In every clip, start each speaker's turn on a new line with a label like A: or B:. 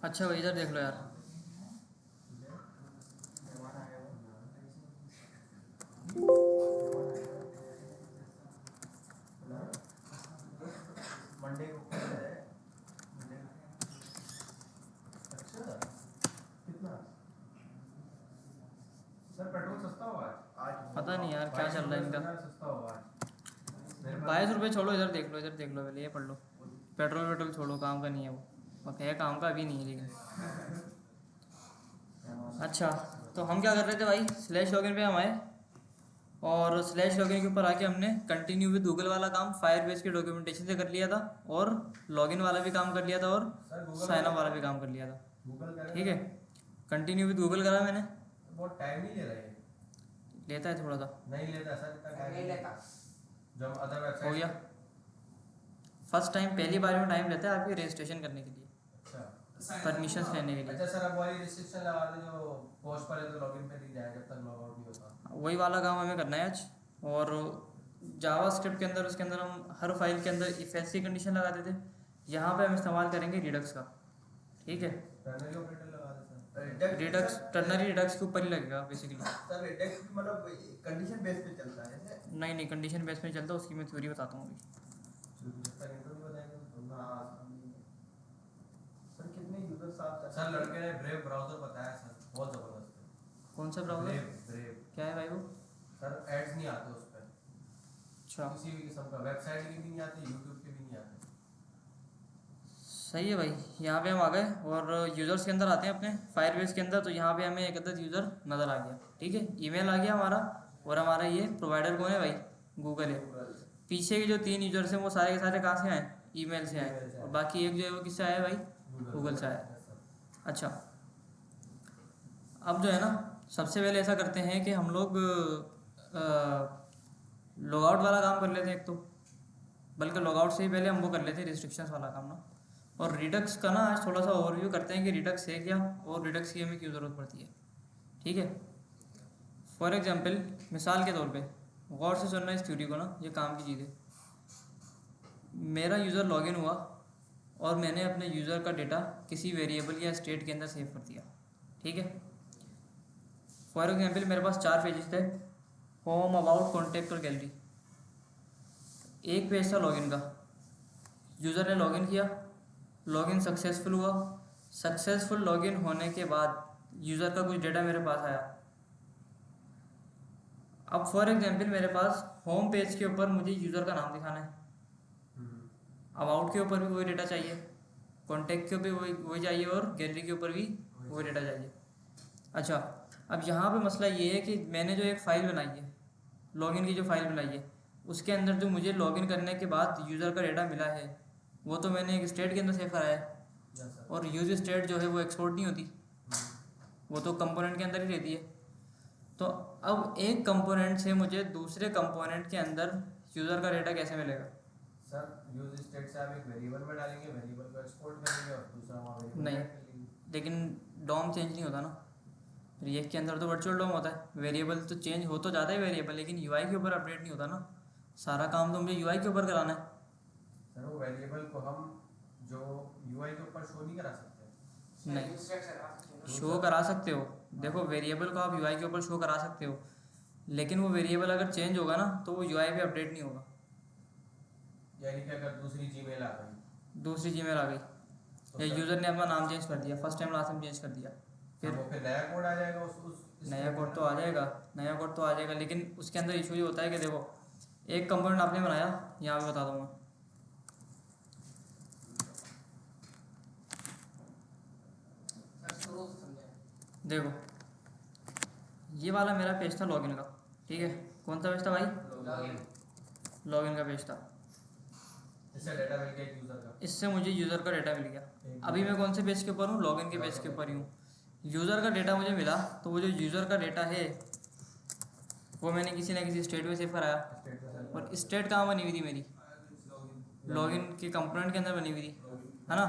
A: अच्छा भाई इधर देख लो यार।
B: मंडे को है। अच्छा कितना सर पेट्रोल सस्ता हुआ आज
A: पता नहीं यार क्या चल रहा है इनका।
B: सस्ता हुआ आज
A: 22 रुपये छोड़ो, इधर देख लो, इधर देख लो, पहले ये पढ़ लो। पेट्रोल वेट्रोल छोड़ो, काम का नहीं है वो है, काम का अभी नहीं है लेकिन। अच्छा, तो हम क्या कर रहे थे भाई, स्लैश लॉगिन पे हम आए और स्लैश लॉगिन के ऊपर आके हमने कंटिन्यू विद गूगल वाला काम फायर बेस के डॉक्यूमेंटेशन से कर लिया था, और लॉगिन वाला भी काम कर लिया था, और साइन अप वाला भी काम कर लिया था।
B: गूगल
A: ठीक है, कंटिन्यू विद गूगल करा मैंने।
B: बहुत टाइम नहीं ले रहा है।
A: लेता है थोड़ा सा।
B: नहीं लेता सर, इतना टाइम नहीं लेता। जब अदर
A: हो
B: वेबसाइट
A: गया, फर्स्ट टाइम, पहली बार में टाइम लेता है आपके रजिस्ट्रेशन करने के लिए,
B: अच्छा
A: परमिशन लेने के लिए।
B: अच्छा सर, अब वाली रिस्ट्रिक्शन लगा दे जो पोस्ट पर है तो लॉगिन पे नहीं जाए जब तक लॉग आउट नहीं होता।
A: वही वाला काम हमें करना है आज। और जावा स्क्रिप्ट के अंदर, उसके अंदर हम हर फाइल के अंदर इफ ऐसी कंडीशन लगाते थे। यहाँ पे हम इस्तेमाल करेंगे रिडक्स का। ठीक है,
B: टर्नरी ऑपरेटर लगा दे सर।
A: रिडक्स टर्नरी रिडक्स के ऊपर ही लगेगा बेसिकली।
B: सर रिडक्स मतलब कंडीशन बेस पे चलता है ऐसे।
A: नहीं नहीं, कंडीशन बेस में चलता है, उसकी मैं थ्योरी बताता हूँ अभी।
B: जब तक इंटरव्यू बताएंगे तो ना आसान नहीं है। सर कितने यूजर साथ सर लड़के ने ब्रेव ब्राउजर बताया सर, बहुत जबरदस्त है।
A: कौन सा ब्राउजर?
B: ब्रेव ब्रेव
A: क्या है भाई वो?
B: सर एड्स नहीं आते उस पर,
A: अच्छा,
B: किसी भी किस्म का वेबसाइट के भी नहीं आते, यूट्यूब के भी नहीं आते।
A: सही है भाई। यहाँ पे हम आ गए और यूज़र्स के अंदर आते हैं अपने फायरबेस के अंदर। तो यहाँ पे हमें एक अदद यूज़र नज़र आ गया। ठीक है, ईमेल आ गया हमारा, और हमारा ये प्रोवाइडर कौन है भाई? गूगल है। पीछे के जो 3 यूज़र्स हैं वो सारे के सारे कहाँ से आए? ईमेल से आए, और बाकी एक जो है वो किससे आया भाई? गूगल से आया। अच्छा, अब जो है ना, सबसे पहले ऐसा करते हैं कि हम लोग लॉग आउट वाला काम कर लेते हैं एक तो, बल्कि लॉग आउट से ही पहले हम वो कर लेते हैं रिस्ट्रिक्शंस वाला काम ना। और रिडक्स का ना आज थोड़ा सा ओवरव्यू करते हैं कि रिडक्स है क्या, और रिडक्स की हमें क्यों ज़रूरत पड़ती है। ठीक है, फॉर एग्जांपल, मिसाल के तौर पे गौर से सुनना इस थ्योरी को ना, ये काम की चीज़ है। मेरा यूज़र लॉगिन हुआ और मैंने अपने यूज़र का डेटा किसी वेरिएबल या स्टेट के अंदर सेव कर दिया। ठीक है, फॉर एग्जांपल मेरे पास 4 पेजेस थे, होम, अबाउट, कॉन्टैक्ट और गैलरी। एक पेज था लॉगिन का, यूज़र ने लॉगिन किया, लॉगिन सक्सेसफुल हुआ। सक्सेसफुल लॉगिन होने के बाद यूज़र का कुछ डेटा मेरे पास आया। अब फॉर एग्जांपल मेरे पास होम पेज के ऊपर मुझे यूज़र का नाम दिखाना है, अबाउट के ऊपर भी वही डेटा चाहिए, कॉन्टैक्ट के ऊपर भी वही चाहिए, और गैलरी के ऊपर भी वही डेटा चाहिए। अच्छा, अब यहाँ पे मसला ये है कि मैंने जो एक फ़ाइल बनाई है, लॉगिन की जो फाइल बनाई है, उसके अंदर जो मुझे लॉगिन करने के बाद यूज़र का डेटा मिला है, वो तो मैंने एक स्टेट के अंदर सेव कराया है, और यूज स्टेट जो है वो एक्सपोर्ट नहीं होती, वो तो कंपोनेंट के अंदर ही रहती है। तो अब एक कंपोनेंट से मुझे दूसरे कंपोनेंट के अंदर यूज़र का डेटा कैसे मिलेगा?
B: सर यूज स्टेट से आप एक वेरिएबल में डालेंगे, वेरिएबल को एक्सपोर्ट करेंगे और दूसरा वहाँ वेरिएबल
A: नहीं,
B: ऐड कर लेंगे।
A: लेकिन डॉम चेंज नहीं होता ना। रिएक्ट के अंदर तो वर्चुअल डॉम होता है, वेरिएबल तो चेंज हो तो जाता है वेरिएबल, लेकिन यूआई के ऊपर अपडेट नहीं होता ना। सारा काम तो मुझे यूआई के ऊपर कराना है।
B: सर वो वेरिएबल को हम जो यूआई के ऊपर शो नहीं करा सकते।
A: नहीं, शो करा सकते हो। देखो, वेरिएबल को आप यूआई के ऊपर शो करा सकते हो, लेकिन वो वेरिएबल अगर चेंज होगा ना तो वो यूआई पे अपडेट नहीं होगा।
B: यानी कि अगर दूसरी जीमेल आ गई,
A: दूसरी जीमेल आ गई,
B: तो
A: या यूज़र ने अपना नाम चेंज कर दिया, first time last time change कर दिया,
B: फिर वो फिर नया कोड आ जाएगा
A: नया कोड तो आ जाएगा, नया कोड तो आ जाएगा, लेकिन उसके अंदर इशू ये होता है कि देखो, एक कंपोनेंट आपने बनाया, यहाँ पे बता दूँगा। देखो, ये वाला मेरा पेज था लॉगिन का। ठीक है, कौन सा पेज था भाई? लॉगिन का पेज था।
B: इससे डेटा मिल गया यूजर का,
A: इससे मुझे यूज़र का डेटा मिल गया। अभी मैं कौन से पेज के ऊपर हूँ? लॉगिन के पेज के ऊपर ही हूँ। यूज़र का डेटा मुझे मिला, तो वो जो यूज़र का डेटा है वो मैंने किसी ना किसी स्टेट में सेव कराया, और स्टेट कहाँ बनी हुई थी मेरी? लॉगिन के कंपोनेंट के अंदर बनी हुई थी, है ना।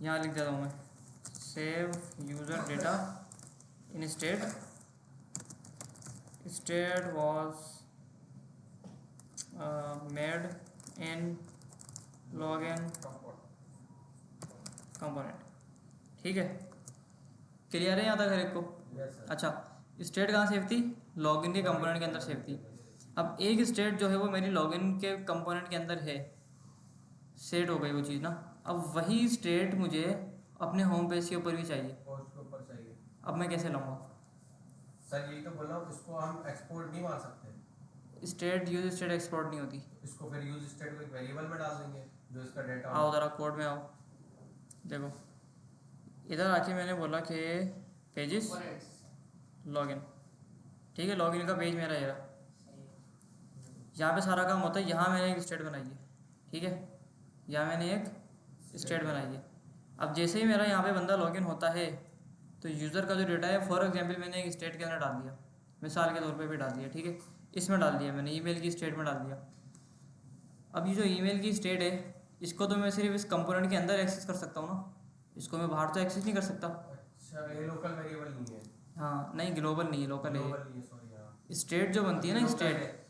A: यहाँ लिख देता हूँ मैं, save user data in state, state was made in login component. ठीक है, क्लियर है यहाँ तक हर एक को?
B: Yes sir.
A: अच्छा, स्टेट कहाँ सेव थी? लॉगिन के कंपोनेंट के अंदर सेव थी। अब एक स्टेट जो है वो मेरी लॉगिन के कंपोनेंट के अंदर है, सेट हो गई वो चीज़ ना। अब वही स्टेट मुझे अपने होम पेज के ऊपर भी चाहिए।
B: पोस्ट के ऊपर चाहिए।
A: अब मैं कैसे लाऊंगा?
B: सर यही तो बोल रहा हूँ, इसको हम एक्सपोर्ट नहीं मार सकते।
A: स्टेट यूज स्टेट एक्सपोर्ट नहीं होती।
B: इसको फिर यूज स्टेट को एक वेरिएबल में डाल देंगे जो इसका डेटा
A: आओ ज़रा कोड में आओ, देखो इधर आके मैंने बोला कि पेजेस लॉगिन, ठीक है, लॉगिन का पेज मेरा ये रहा, यहाँ पे सारा काम होता है। यहाँ मैंने एक स्टेट बनाई है, ठीक है, यहाँ मैंने एक स्टेट बनाई है। अब जैसे ही मेरा यहाँ पे बंदा लॉगिन होता है तो यूज़र का जो डेटा है, फॉर एग्जांपल मैंने एक स्टेट के अंदर डाल दिया, मिसाल के तौर पे भी डाल दिया, ठीक है, इसमें डाल दिया मैंने, ईमेल की स्टेट में डाल दिया। अब ये जो ईमेल की स्टेट है, इसको तो मैं सिर्फ इस कंपोनेंट के अंदर एक्सेस कर सकता हूँ ना, इसको मैं बाहर तो एक्सेस नहीं कर सकता।
B: अच्छा, ये लोकल वेरिएबल नहीं है।
A: हाँ नहीं, ग्लोबल नहीं है, लोकल है।
B: ग्लोबल नहीं है, सॉरी। हाँ,
A: स्टेट जो बनती है ना, स्टेट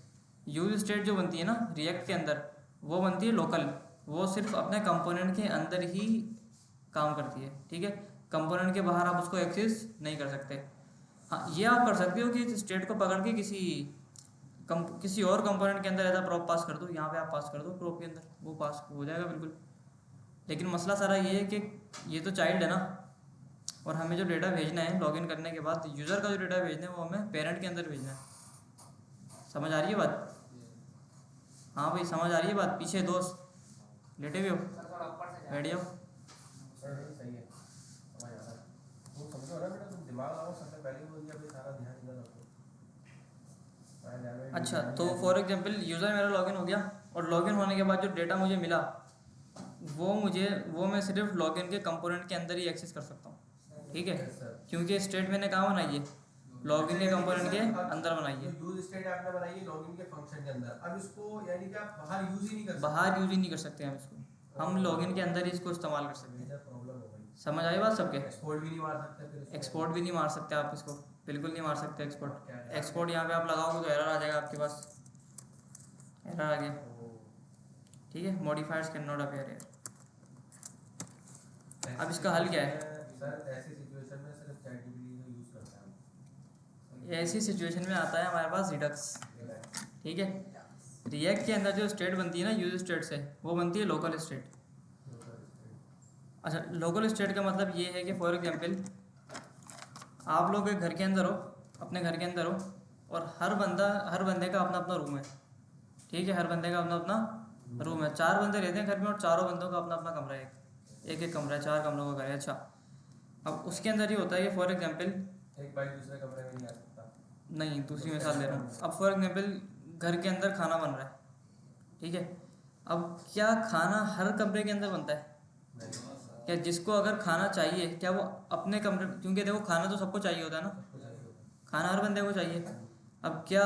A: यूज स्टेट जो बनती है ना रिएक्ट के अंदर, वो बनती है लोकल, वो सिर्फ अपने कंपोनेंट के अंदर ही काम करती है, ठीक है, कंपोनेंट के बाहर आप उसको एक्सेस नहीं कर सकते। हाँ, ये आप कर सकते हो कि इस स्टेट को पकड़ के किसी और कंपोनेंट के अंदर ऐसा प्रॉप पास कर दो, यहाँ पे आप पास कर दो प्रॉप के अंदर, वो पास हो जाएगा बिल्कुल। लेकिन मसला सारा ये है कि ये तो चाइल्ड है ना, और हमें जो डेटा भेजना है लॉगिन करने के बाद, यूज़र का जो डेटा भेजना है वो हमें पेरेंट के अंदर भेजना है। समझ आ रही है बात? हाँ भाई समझ आ रही है बात? पीछे दोस्त लेटे हुए हो, बैठ जाओ।
B: सर नहीं सही है, समझ आ रहा है। तुम समझो ना बेटा, तुम दिमाग लगाओ, सबसे पहले बोल दिया, फिर सारा ध्यान इधर रखो।
A: अच्छा, तो फॉर एग्जांपल यूज़र मेरा लॉगिन हो गया, और लॉगिन होने के बाद जो डेटा मुझे मिला वो मैं सिर्फ लॉगिन के कंपोनेंट के अंदर ही एक्सेस कर सकता हूँ, ठीक है, क्योंकि स्टेट मैंने कहाँ बनाई है? लॉगिन के कंपोनेंट के अंदर बनाई है।
B: यूज स्टेट आपने बनाई है लॉगिन के फंक्शन के अंदर। अब इसको यानी कि आप बाहर यूज ही नहीं कर सकते।
A: बाहर यूज ही नहीं कर सकते हम इसको, हम लॉगिन के अंदर ही इसको इस्तेमाल कर सकते हैं।
B: प्रॉब्लम हो गई।
A: समझ आई बात सबके?
B: एक्सपोर्ट भी नहीं मार सकते फिर इसको।
A: एक्सपोर्ट भी नहीं मार सकते आप इसको, बिल्कुल नहीं मार सकते एक्सपोर्ट। एक्सपोर्ट यहाँ पे आप लगाओगे तो एरर आ जाएगा आपके पास, एरर आ गया, ठीक है, modifiers can not appear here. अब इसका हल क्या है?
B: सर ऐसी सिचुएशन में सिर्फ चैटजीपीटी का यूज करते हैं हम।
A: ऐसी सिचुएशन में आता है हमारे पास रिडक्स, ठीक है। रिएक्ट के अंदर जो स्टेट बनती है ना यूज स्टेट से, वो बनती है लोकल स्टेट। अच्छा, लोकल स्टेट का मतलब ये है कि फॉर एग्जांपल आप लोग एक घर के अंदर हो, अपने घर के अंदर हो, और हर बंदे का अपना अपना रूम है, ठीक है, हर बंदे का अपना अपना रूम है। 4 बंदे रहते हैं घर में, और चारों बंदों का अपना अपना कमरा है, एक कमरा है, 4 कमरों का घर है। अच्छा, अब उसके अंदर ये होता है कि फॉर एग्जांपल
B: एक भाई दूसरे कमरे में नहीं आ सकता।
A: नहीं, दूसरी मिसाल दे रहा हूँ। अब फॉर एग्जांपल घर के अंदर खाना बन रहा है, ठीक है, अब क्या खाना हर कमरे के अंदर बनता है? क्या जिसको अगर खाना चाहिए, क्या वो अपने कमरे, क्योंकि देखो खाना तो सबको चाहिए होता है ना, खाना हर बंदे को चाहिए। अब क्या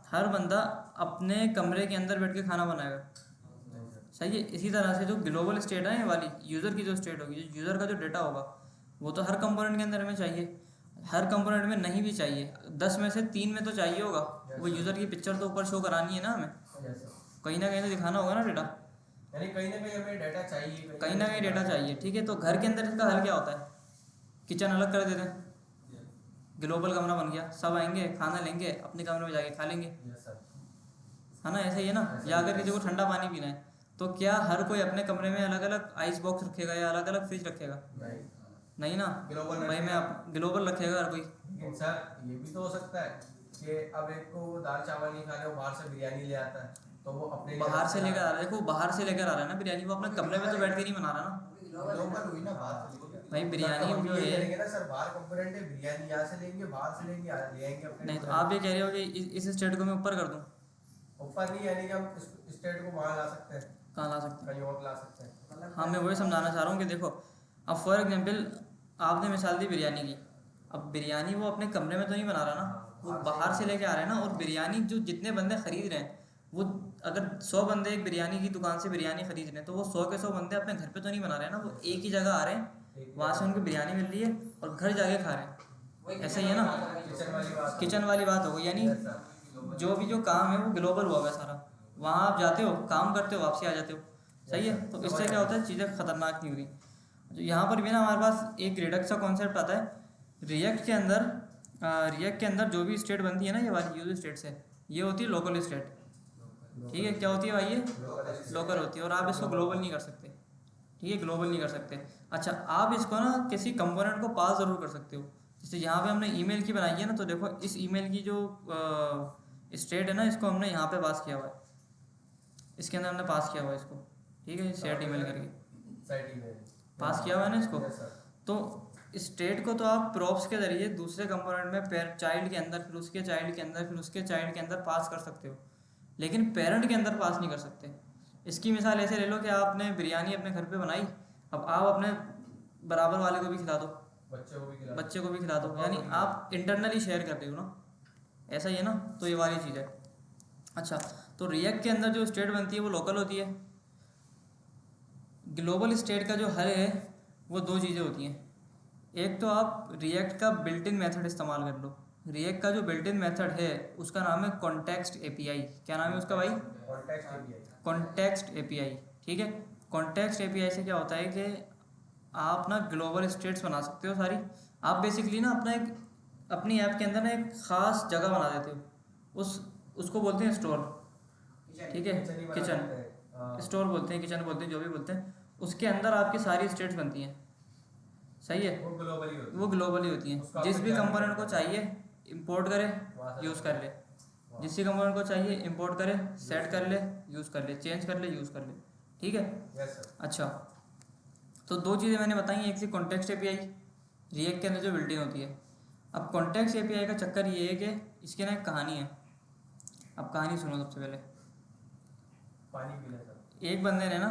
A: हर बंदा अपने कमरे के अंदर बैठ के खाना बनाएगा? सही है। इसी तरह से जो ग्लोबल स्टेट है वाली, यूज़र की जो स्टेट होगी, जो यूज़र का जो डेटा होगा, वो तो हर कंपोनेंट के अंदर हमें चाहिए, हर कंपोनेंट में नहीं भी चाहिए, 10 में से 3 में तो चाहिए होगा। वो यूज़र की पिक्चर तो ऊपर शो करानी है ना हमें, कहीं ना कहीं तो दिखाना होगा ना डेटा,
B: यानी कहीं ना कहीं हमें डेटा चाहिए,
A: कहीं ना कहीं डेटा चाहिए, ठीक है। तो घर के अंदर इसका हल क्या होता है? किचन अलग कर देते हैं, ग्लोबल कमरा बन गया, सब आएंगे खाना लेंगे, अपने कमरे में जाके खा लेंगे, है ना, ऐसे ही है ना। या अगर किसी को ठंडा पानी पीना है तो क्या हर कोई अपने कमरे में अलग अलग आइस बॉक्स रखेगा या अलग अलग फ्रिज रखेगा? नहीं ना, भाई मैं ग्लोबल रखेगा हर कोई।
B: लेकिन सर ये भी तो हो सकता है कि अब एक को दाल चावल नहीं खाने, वो बाहर से बिरयानी ले आता है, तो वो अपने
A: बाहर से लेकर आ रहा है, देखो बाहर से लेकर आ रहा है ना बिरयानी, वो अपने कमरे में तो बैठ के नहीं बना रहा ना
B: ग्लोबल हुई ना, बाहर से
A: भाई। बिरयानी जो है
B: ना सर, बाहर कंपोनेंट है, बिरयानी यहाँ से लेंगे, बाहर से लेंगे, ले आएंगे अपने।
A: नहीं, तो आप ये कह रहे हो कि इस स्टेट को मैं ऊपर कर दूं?
B: ऊपर नहीं, यानी कि हम स्टेट को वहाँ ला सकते हैं,
A: कहाँ ला सकते हैं?
B: कहीं और ला सकते हैं।
A: हाँ, मैं वही समझाना चाह रहा हूँ कि देखो, अब फॉर एग्जांपल आपने मिसाल दी बिरयानी की, अब बिरयानी वो अपने कमरे में तो नहीं बना रहा ना, वो बाहर से लेके आ रहे हैं ना। और बिरयानी जो जितने बंदे खरीद रहे हैं, वो अगर 100 बंदे एक बिरयानी की दुकान से बिरयानी खरीद रहे हैं, तो वो 100 के 100 बंदे अपने घर पे तो नहीं बना रहे हैं ना, वो एक ही जगह आ रहे हैं, वहाँ से उनको बिरयानी मिल रही है और घर जाके खा रहे हैं, ऐसा ही है ना। किचन वाली बात हो गई, यानी जो भी जो काम है वो ग्लोबल हुआ है सारा, वहाँ आप जाते हो, काम करते हो, वापसी आ जाते हो, सही है। तो इससे क्या होता है, चीज़ें खतरनाक नहीं होती। तो यहाँ पर भी ना हमारे पास एक रिडक्स का कॉन्सेप्ट आता है। रिएक्ट के अंदर जो भी स्टेट बनती है ना, ये वाली यूज स्टेट्स है, ये होती है लोकल स्टेट। ठीक है, क्या होती है भाई? ये लोकल होती है, और आप इसको ग्लोबल नहीं कर सकते। ठीक है, ग्लोबल नहीं कर सकते। अच्छा, आप इसको ना किसी कंपोनेंट को पास ज़रूर कर सकते हो। जैसे यहाँ पे हमने ईमेल की बनाई है ना, तो देखो इस ईमेल की जो स्टेट है ना, इसको हमने यहाँ पे पास किया हुआ है, इसके अंदर हमने पास किया हुआ है इसको। ठीक है, सेट ईमेल करके पास किया हुआ है ना इसको। तो स्टेट को तो आप प्रॉप्स के जरिए दूसरे कंपोनेंट में चाइल्ड के अंदर, फिर उसके चाइल्ड के अंदर, फिर उसके चाइल्ड के अंदर पास कर सकते हो, लेकिन पेरेंट के अंदर पास नहीं कर सकते। इसकी मिसाल ऐसे ले लो कि आपने बिरयानी अपने घर पे बनाई, अब आप अपने बराबर वाले को भी खिला दो, बच्चे को भी खिला दो, यानी आप इंटरनली शेयर कर रहे हो ना, ऐसा ही है ना। तो ये वाली चीज़ है। अच्छा, तो रिएक्ट के अंदर जो स्टेट बनती है वो लोकल होती है। ग्लोबल स्टेट का जो हल है वो दो चीज़ें होती हैं। एक तो आप रिएक्ट का बिल्ट इन मेथड इस्तेमाल कर लो। रिएक्ट का जो बिल्ट इन मेथड है उसका नाम है कॉन्टेक्स्ट एपीआई। क्या नाम है उसका भाई? Context API. ठीक है, कॉन्टेक्स्ट एपीआई से क्या होता है कि आप ना ग्लोबल स्टेट्स बना सकते हो सारी। आप बेसिकली ना अपनी ऐप के अंदर ना एक ख़ास जगह बना देते हो, उसको बोलते हैं स्टोर। ठीक है, किचन स्टोर बोलते हैं, किचन बोलते हैं, जो भी बोलते हैं। उसके अंदर आपकी सारी स्टेट्स बनती हैं। सही है, वो ग्लोबली होती हैं। जिस भी कंपोनेंट को चाहिए इंपोर्ट करे, यूज़ कर ले, जिस भी कंपोनेंट को चाहिए इंपोर्ट करे, सेट कर ले, यूज़ कर ले, चेंज कर ले, यूज़ कर ले। ठीक है। अच्छा, तो दो चीज़ें मैंने बताई, एक थी कॉन्टेक्स्ट एपीआई, रिएक्ट के अंदर जो बिल्ट इन होती है। अब कॉन्टेक्स्ट एपीआई का चक्कर ये है कि इसकी ना एक कहानी है। अब कहानी सुनो। सबसे पहले
B: पानी पीना था।
A: एक बंदे ने ना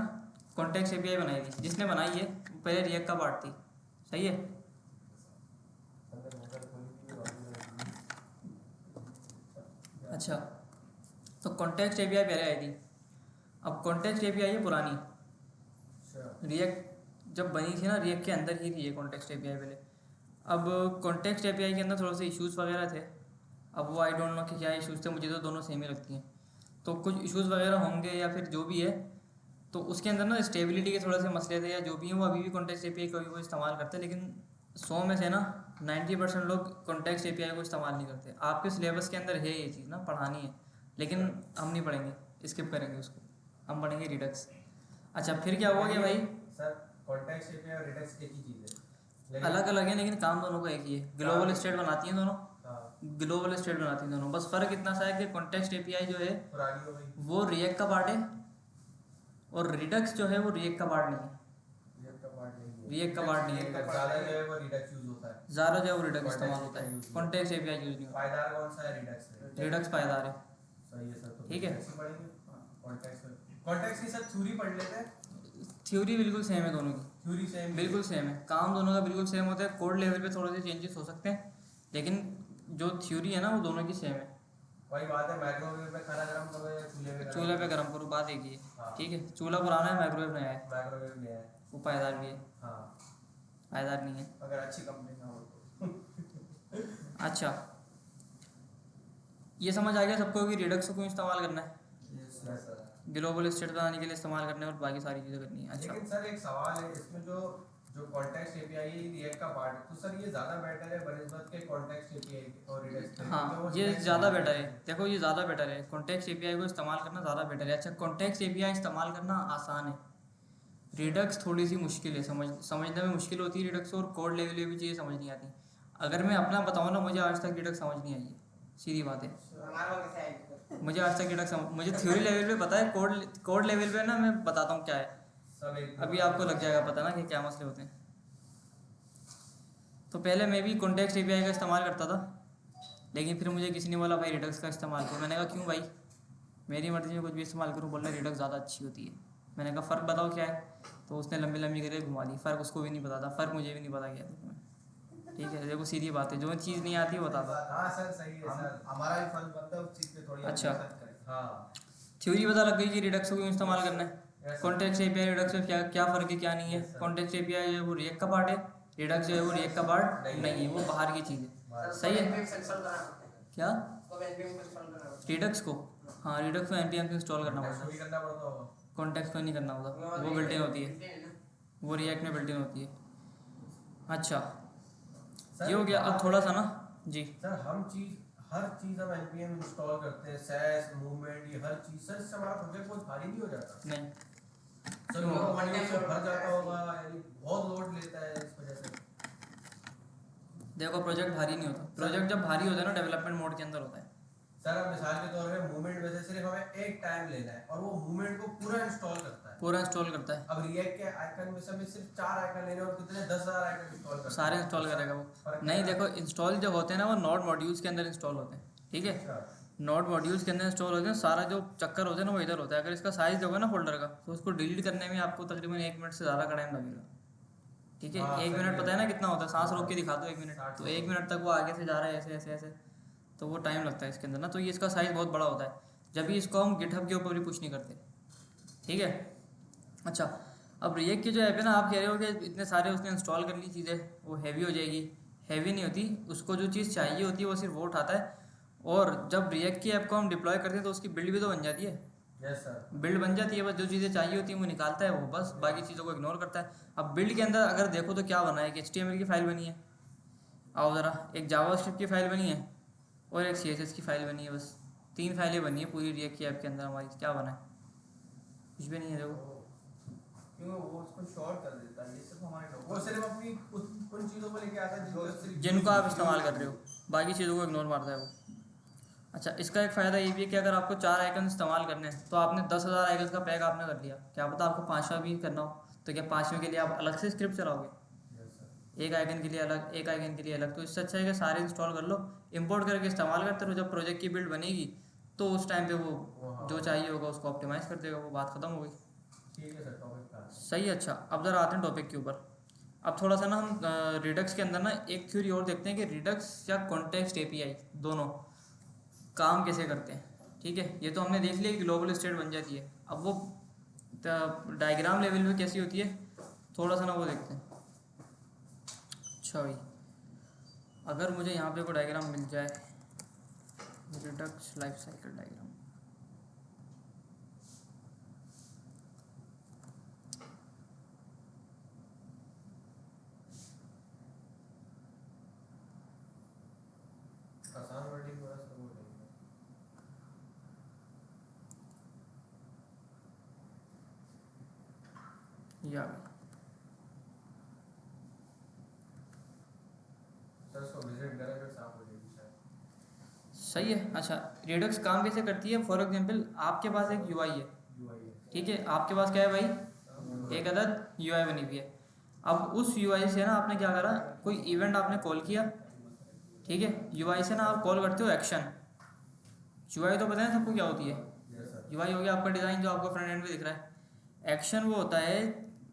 A: कॉन्टेक्स्ट एपीआई बनाई थी, जिसने बनाई है वो पहले रिएक्ट का पार्ट थी। सही है। अच्छा, तो कॉन्टेक्स्ट एपीआई पहले आई थी। अब कॉन्टेक्स्ट एपीआई है पुरानी। रिएक्ट जब बनी थी ना, रिएक्ट के अंदर ही थी ये कॉन्टेक्स्ट एपीआई पहले। अब कॉन्टेक्स्ट एपीआई के अंदर थोड़े से इश्यूज़ वगैरह थे। अब वो आई डोंट नो कि क्या इश्यूज़ थे, मुझे तो दोनों सेम ही लगती हैं। तो कुछ इश्यूज़ वगैरह होंगे या फिर जो भी है, तो उसके अंदर ना स्टेबिलिटी के थोड़े से मसले थे या जो भी है, वो अभी भी कॉन्टेक्स्ट एपीआई को वो इस्तेमाल करते हैं। लेकिन 100 में से ना 90% लोग कॉन्टेक्स्ट एपीआई को इस्तेमाल नहीं करते। आपके सिलेबस के अंदर है ये चीज़ ना, पढ़ानी है, लेकिन हम नहीं पढ़ेंगे, स्किप करेंगे उसको, हम पढ़ेंगे रिडक्स। अच्छा, फिर क्या हुआ कि भाई
B: सर कॉन्टेक्स्ट एपीआई और रिडक्स एक ही चीज़ है,
A: अलग अलग है, लेकिन काम दोनों का एक ही है। ग्लोबल स्टेट बनाती हैं दोनों, ग्लोबल स्टेट बनाती हैं दोनों। बस फ़र्क इतना सा है कि कॉन्टेक्स्ट एपीआई जो है
B: पुरानी हो गई,
A: वो रिएक्ट का पार्ट है, और रिडक्स जो है वो रिएक्ट का पार्ट नहीं है। रिएक्ट का पार्ट नहीं है,
B: ज़्यादा जो है वो रिडक्स यूज होता है,
A: ज़्यादा जो है वो रिडक्स इस्तेमाल होता है, कॉन्टेक्स्ट एपीआई यूज नहीं होता।
B: पायदार कौन सा है? रिडक्स है।
A: रिडक्स पायदार है।
B: सही है सर। तो
A: ठीक है,
B: कॉन्टेक्स्ट की सर थ्योरी पढ़ लेते हैं।
A: थ्योरी बिल्कुल सेम है दोनों की,
B: थ्योरी सेम
A: बिल्कुल सेम है, काम दोनों का बिल्कुल सेम होता है। कोड लेवल पे थोड़े से चेंजेस हो सकते हैं, लेकिन जो थ्योरी है ना वो दोनों की सेम है।
B: वही बात है, माइक्रोवेव पे खाना गरम करो या चूल्हे पे?
A: चूल्हे पे गर्म करो, बात एक ही है।
B: हाँ।
A: ठीक है, चूल्हा पुराना है, माइक्रोवेव नया है,
B: माइक्रोवेव नया है,
A: वो पायदार भी है,
B: हाँ,
A: पायदार नहीं है।
B: अगर अच्छी कंपनी ना हो तो।
A: अच्छा, ये समझ आ गया सबको कि रिडक्स को क्यों इस्तेमाल करना है,
B: सर।
A: ग्लोबल स्टेट बनाने के लिए इस्तेमाल करना है, और बाकी सारी चीज़ें करनी है। अच्छा,
B: लेकिन सर एक सवाल है इसमें, जो जो कॉन्टेक्स्ट एपीआई है रिएक्ट का पार्ट, तो सर ये ज़्यादा बेटर है बनिस्बत के कॉन्टेक्स्ट एपीआई और रिडक्स?
A: हाँ, ये ज़्यादा बेटर है। देखो, ये ज़्यादा बेटर है, कॉन्टेक्स्ट एपीआई को इस्तेमाल करना ज़्यादा बेटर है। अच्छा, कॉन्टेक्स्ट एपीआई इस्तेमाल करना आसान है, रिडक्स थोड़ी सी मुश्किल है, समझने में मुश्किल होती है रिडक्स, और कोड लेवल पे भी चीज़ें समझ नहीं आती। अगर मैं अपना बताऊँ ना, मुझे आज तक रिडक्स समझ नहीं आई है, सीधी बात है। मुझे आज तक रिडक्स मुझे थ्योरी लेवल पे पता है, कोड लेवल पे ना मैं बताता हूँ क्या है। अभी आपको लग जाएगा पता ना कि क्या मसले होते हैं। तो पहले मैं भी कॉन्टेक्स्ट एपीआई का इस्तेमाल करता था, लेकिन फिर मुझे किसी ने बोला भाई रिडक्स का इस्तेमाल करो। मैंने कहा क्यों भाई, मेरी मर्ज़ी में कुछ भी इस्तेमाल करूँ। बोल रहे रिडक्स ज़्यादा अच्छी होती है। मैंने कहा फ़र्क बताओ क्या है, तो उसने लंबी लंबी करके घुमा दी। फ़र्क उसको भी नहीं पता था, फ़र्क मुझे भी नहीं पता क्या था। ठीक है, देखो सीधी बात है, जो चीज़ नहीं आती वो बताता।
B: हाँ सर, सही है सर, हमारा भी फर्ज बनता है उस चीज़ पे थोड़ी।
A: अच्छा,
B: हाँ,
A: थ्योरी पता लग गई कि रिडक्स को क्यों इस्तेमाल करना है। कॉन्टेक्स्ट एपीआई रिडक्स में क्या फ़र्क है क्या नहीं है। कॉन्टेक्स्ट एपीआई जो है वो रिएक्ट का पार्ट है, रिडक्स जो है वो रिएक्ट का पार्ट नहीं है, वो बाहर की चीज़ है। सही है क्या? रिडक्स को, हाँ, रिडक्स को npm से इंस्टॉल करना पड़ता है,
B: करना पड़ता होगा।
A: कॉन्टेक्स्ट को नहीं करना होता, वो बिल्ट इन होती है। वो रिएक्ट में बिल्ट इन होती है। अच्छा
B: सर
A: ये हो गया। अब थोड़ा सा ना जी
B: सर हर चीज हम npm इंस्टॉल करते हैं, सैस मूवमेंट, ये हर चीज सर इससे हमारा प्रोजेक्ट बहुत भारी नहीं हो जाता?
A: नहीं
B: सर
A: क्यों?
B: वो वन टाइम भर जाता होगा, यानी बहुत लोड लेता है इस वजह से।
A: देखो प्रोजेक्ट भारी नहीं होता। प्रोजेक्ट जब भारी होता है ना डेवलपमेंट मोड के अंदर होता है।
B: सर अब मिसाल के तौर पे मूवमेंट में से सिर्फ हमें एक टाइम लेना है और वो मूवमेंट को पूरा इंस्टॉल करता है,
A: पूरा इंस्टॉल करता है।
B: अब रिएक्ट के आइकन में से हमें सिर्फ 4 आइकन लेने और कितने 10,000 आइकन इंस्टॉल करना
A: सारे इंस्टॉल करेगा वो।
B: फर्क
A: नहीं
B: क्या है?
A: देखो इंस्टॉल जो होते हैं ना वो नोड मॉड्यूल्स के अंदर इंस्टॉल होते हैं, ठीक है।
B: अच्छा,
A: नोड मॉड्यूल्स के अंदर इंस्टॉल होते हैं। सारा जो चक्कर होता है ना वो इधर होता है। अगर इसका साइज होगा ना फोल्डर का तो उसको डिलीट करने में आपको तकरीबन 1 मिनट से ज़्यादा का टाइम लगेगा, ठीक है।
B: हाँ,
A: 1
B: सही
A: मिनट
B: है।
A: पता है ना कितना होता है? सांस रोक के दिखा दो 1 मिनट,
B: 60
A: तो 1 मिनट तक वो आगे से जा रहा है ऐसे ऐसे ऐसे, तो वो टाइम लगता है इसके अंदर ना। तो ये इसका साइज़ बहुत बड़ा होता है, जब भी इसको हम गिटहब के ऊपर भी पुश नहीं करते, ठीक है। अच्छा अब रिएक्ट की जो ऐप है ना, आप कह रहे हो कि इतने सारे उसने इंस्टॉल कर ली चीज़ें, वो हैवी हो जाएगी। हैवी नहीं होती, उसको जो चीज़ चाहिए होती है वो सिर्फ वो उठाता है। और जब रिएक्ट की ऐप को हम डिप्लॉय करते हैं तो उसकी बिल्ड भी तो बन जाती है।
B: Yes sir.
A: बिल्ड बन जाती है, बस जो चीज़ें चाहिए होती हैं वो निकालता है वो, बस बाकी चीज़ों को इग्नोर करता है। अब बिल्ड के अंदर अगर देखो तो क्या बना है, एक HTML की फाइल बनी है, आओ ज़रा, एक जावास्क्रिप्ट की फाइल बनी है और एक CSS की फाइल बनी है। बस 3 फाइलें बनी है पूरी रिएक्ट की ऐप के अंदर हमारी। क्या बना है? कुछ भी नहीं है। देखो
C: क्योंकि वो उसको शॉर्ट कर देता है, ये सिर्फ हमारे
B: वो सिर्फ अपनी उन चीजों को लेके आता है
A: जिनको आप इस्तेमाल कर रहे हो, बाकी चीज़ों को इग्नोर मारता है वो। अच्छा इसका एक फ़ायदा ये भी है कि अगर आपको 4 आइकन इस्तेमाल करने हैं तो आपने 10,000 आइकन का पैक आपने कर लिया, क्या पता आपको 5वां भी करना हो, तो क्या 5वें के लिए आप अलग से स्क्रिप्ट चलाओगे? एक आइकन के लिए अलग, एक आइकन के लिए अलग। तो इससे अच्छा है कि सारे इंस्टॉल कर लो, इंपोर्ट करके इस्तेमाल करते रहो। जब प्रोजेक्ट की बिल्ड बनेगी तो उस टाइम पे वो जो चाहिए होगा उसको ऑप्टिमाइज़ कर देगा, वो बात ख़त्म हो गई।
B: ठीक है सर, टॉपिक का
A: सही है। अच्छा अब ज़रा आते हैं टॉपिक के ऊपर। अब थोड़ा सा ना हम रिडक्स के अंदर ना एक थ्योरी और देखते हैं कि रिडक्स या कॉन्टेक्स्ट API दोनों काम कैसे करते हैं, ठीक है। ये तो हमने देख लिया कि ग्लोबल स्टेट बन जाती है। अब वो डायग्राम लेवल पे कैसी होती है थोड़ा सा ना वो देखते हैं। अच्छा भाई अगर मुझे यहाँ पे कोई डायग्राम मिल जाए, रिडक्स लाइफ साइकिल डायग्राम,
B: आसान वर्डिंग वाला सब वो नहीं है।
A: या
B: सर उसको विजिट करें फिर साफ हो जाएगी शायद।
A: सही है। अच्छा रिडक्स काम कैसे करती है? फॉर एग्जांपल आपके पास एक UI है,
B: यूआई है।
A: ठीक है। आपके पास क्या है भाई? एक अदद UI बनी हुई है। अब उस UI से ना आपने क्या करा, कोई इवेंट आपने कॉल किया, ठीक है। UI से ना आप कॉल करते हो एक्शन। UI तो पता है सबको क्या होती है?
B: Yes sir.
A: UI हो गया आपका डिज़ाइन जो आपको फ्रंट एंड पे दिख रहा है। एक्शन वो होता है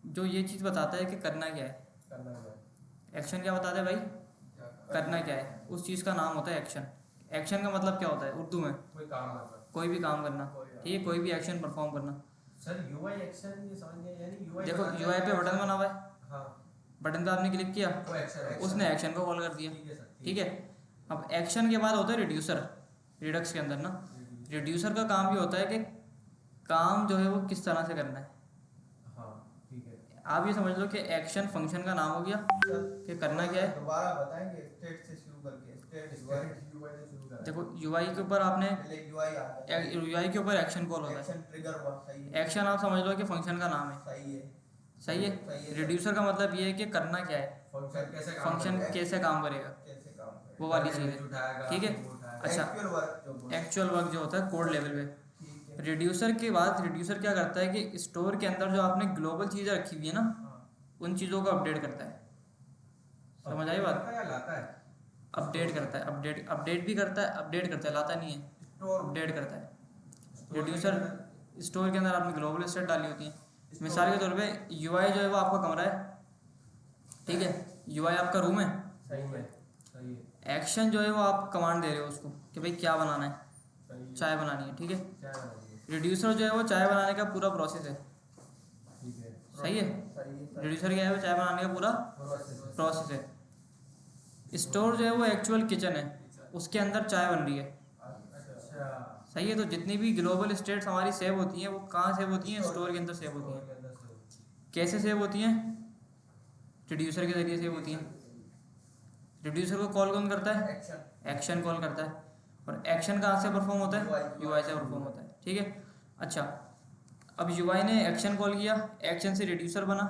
A: जो ये चीज़ बताता है कि करना क्या है।
B: करना है
A: एक्शन क्या बताता है भाई? करना क्या है, उस चीज़ का नाम होता है एक्शन। एक्शन का मतलब क्या होता है उर्दू में?
B: कोई काम करना।
A: कोई भी काम करना, ठीक है, कोई भी एक्शन परफॉर्म करना।
B: सर यूआई एक्शन ये समझ गए, यानी यूआई
A: देखो UI पे बटन बना हुआ है,
B: हाँ
A: बटन पे आपने क्लिक किया,
B: वो एक्शन
A: उसने एक्शन को कॉल कर दिया,
B: ठीक है सर।
A: ठीक है। अब एक्शन के बाद होता है रिड्यूसर। रिडक्स के अंदर ना रिड्यूसर का काम भी होता है कि काम जो है वो किस तरह से करना है।
B: हाँ ठीक है।
A: आप ये समझ लो कि एक्शन फंक्शन का नाम हो गया कि करना क्या है।
C: दोबारा बताएंगे स्टेट से शुरू करके, स्टेट यूआई
B: यूआई से शुरू करें।
A: देखो UI के ऊपर आपने
C: पहले यूआई आता है,
A: UI के ऊपर एक्शन कॉल होता है।
C: एक्शन ट्रिगर हुआ, सही है,
A: एक्शन आप समझ लो कि फंक्शन का नाम है,
C: सही है,
A: सही है।
C: सही है।
A: रिड्यूसर का मतलब ये है कि करना क्या है,
B: फंक्शन कैसे काम
A: फंक्शन
B: करेगा?
A: कैसे काम करेगा,
C: कैसे काम करेगा,
A: वो वाली चीज़
B: Element
A: है,
B: उठाएगा,
A: ठीक है।
B: वो उठाएगा।
A: अच्छा
C: एक्चुअल वर्क जो बोलते हैं,
A: एक्चुअल वर्क जो होता है कोड लेवल पे।
C: ठीक है।
A: रिड्यूसर के बाद रिड्यूसर क्या करता है कि स्टोर के अंदर जो आपने ग्लोबल चीज़ें रखी हुई है ना
C: हाँ,
A: उन चीज़ों को अपडेट करता है। समझ आई बात?
B: लाता है या लाता है?
A: अपडेट करता है, अपडेट भी करता है, अपडेट करता है, लाता नहीं है,
C: स्टोर
A: अपडेट करता है। रिड्यूसर स्टोर के अंदर आपने ग्लोबल स्टेट डाली होती है। मिसाल के तौर पे UI जो है वो आपका कमरा है, ठीक है। UI आपका रूम है।
B: सही है, सही है,
A: एक्शन जो है वो आप कमांड दे रहे हो उसको कि भाई क्या बनाना है,
B: सही है।
A: चाय बनानी है, ठीक है।
B: क्या बनाएंगे?
A: रिड्यूसर जो है वो चाय बनाने का पूरा प्रोसेस है,
B: ठीक है।
A: सही है।
C: सही है,
A: रिड्यूसर क्या है वो चाय बनाने का पूरा
B: प्रोसेस।
A: प्रोसेस है। स्टोर जो है वो एक्चुअल किचन है, उसके अंदर चाय बन रही है,
B: अच्छा।
A: सही है। तो जितनी भी ग्लोबल स्टेट्स हमारी सेव होती हैं वो कहाँ सेव होती हैं? स्टोर के अंदर सेव होती हैं।
B: के अंदर से
A: कैसे सेव होती हैं? रिड्यूसर के ज़रिए सेव होती हैं। रिड्यूसर को कॉल कौन करता है?
C: एक्शन
A: एक्शन कॉल करता है। और एक्शन कहाँ से परफॉर्म होता है? यूआई से परफॉर्म होता है। ठीक है, अच्छा अब यूआई ने एक्शन कॉल किया, एक्शन से रिड्यूसर बना,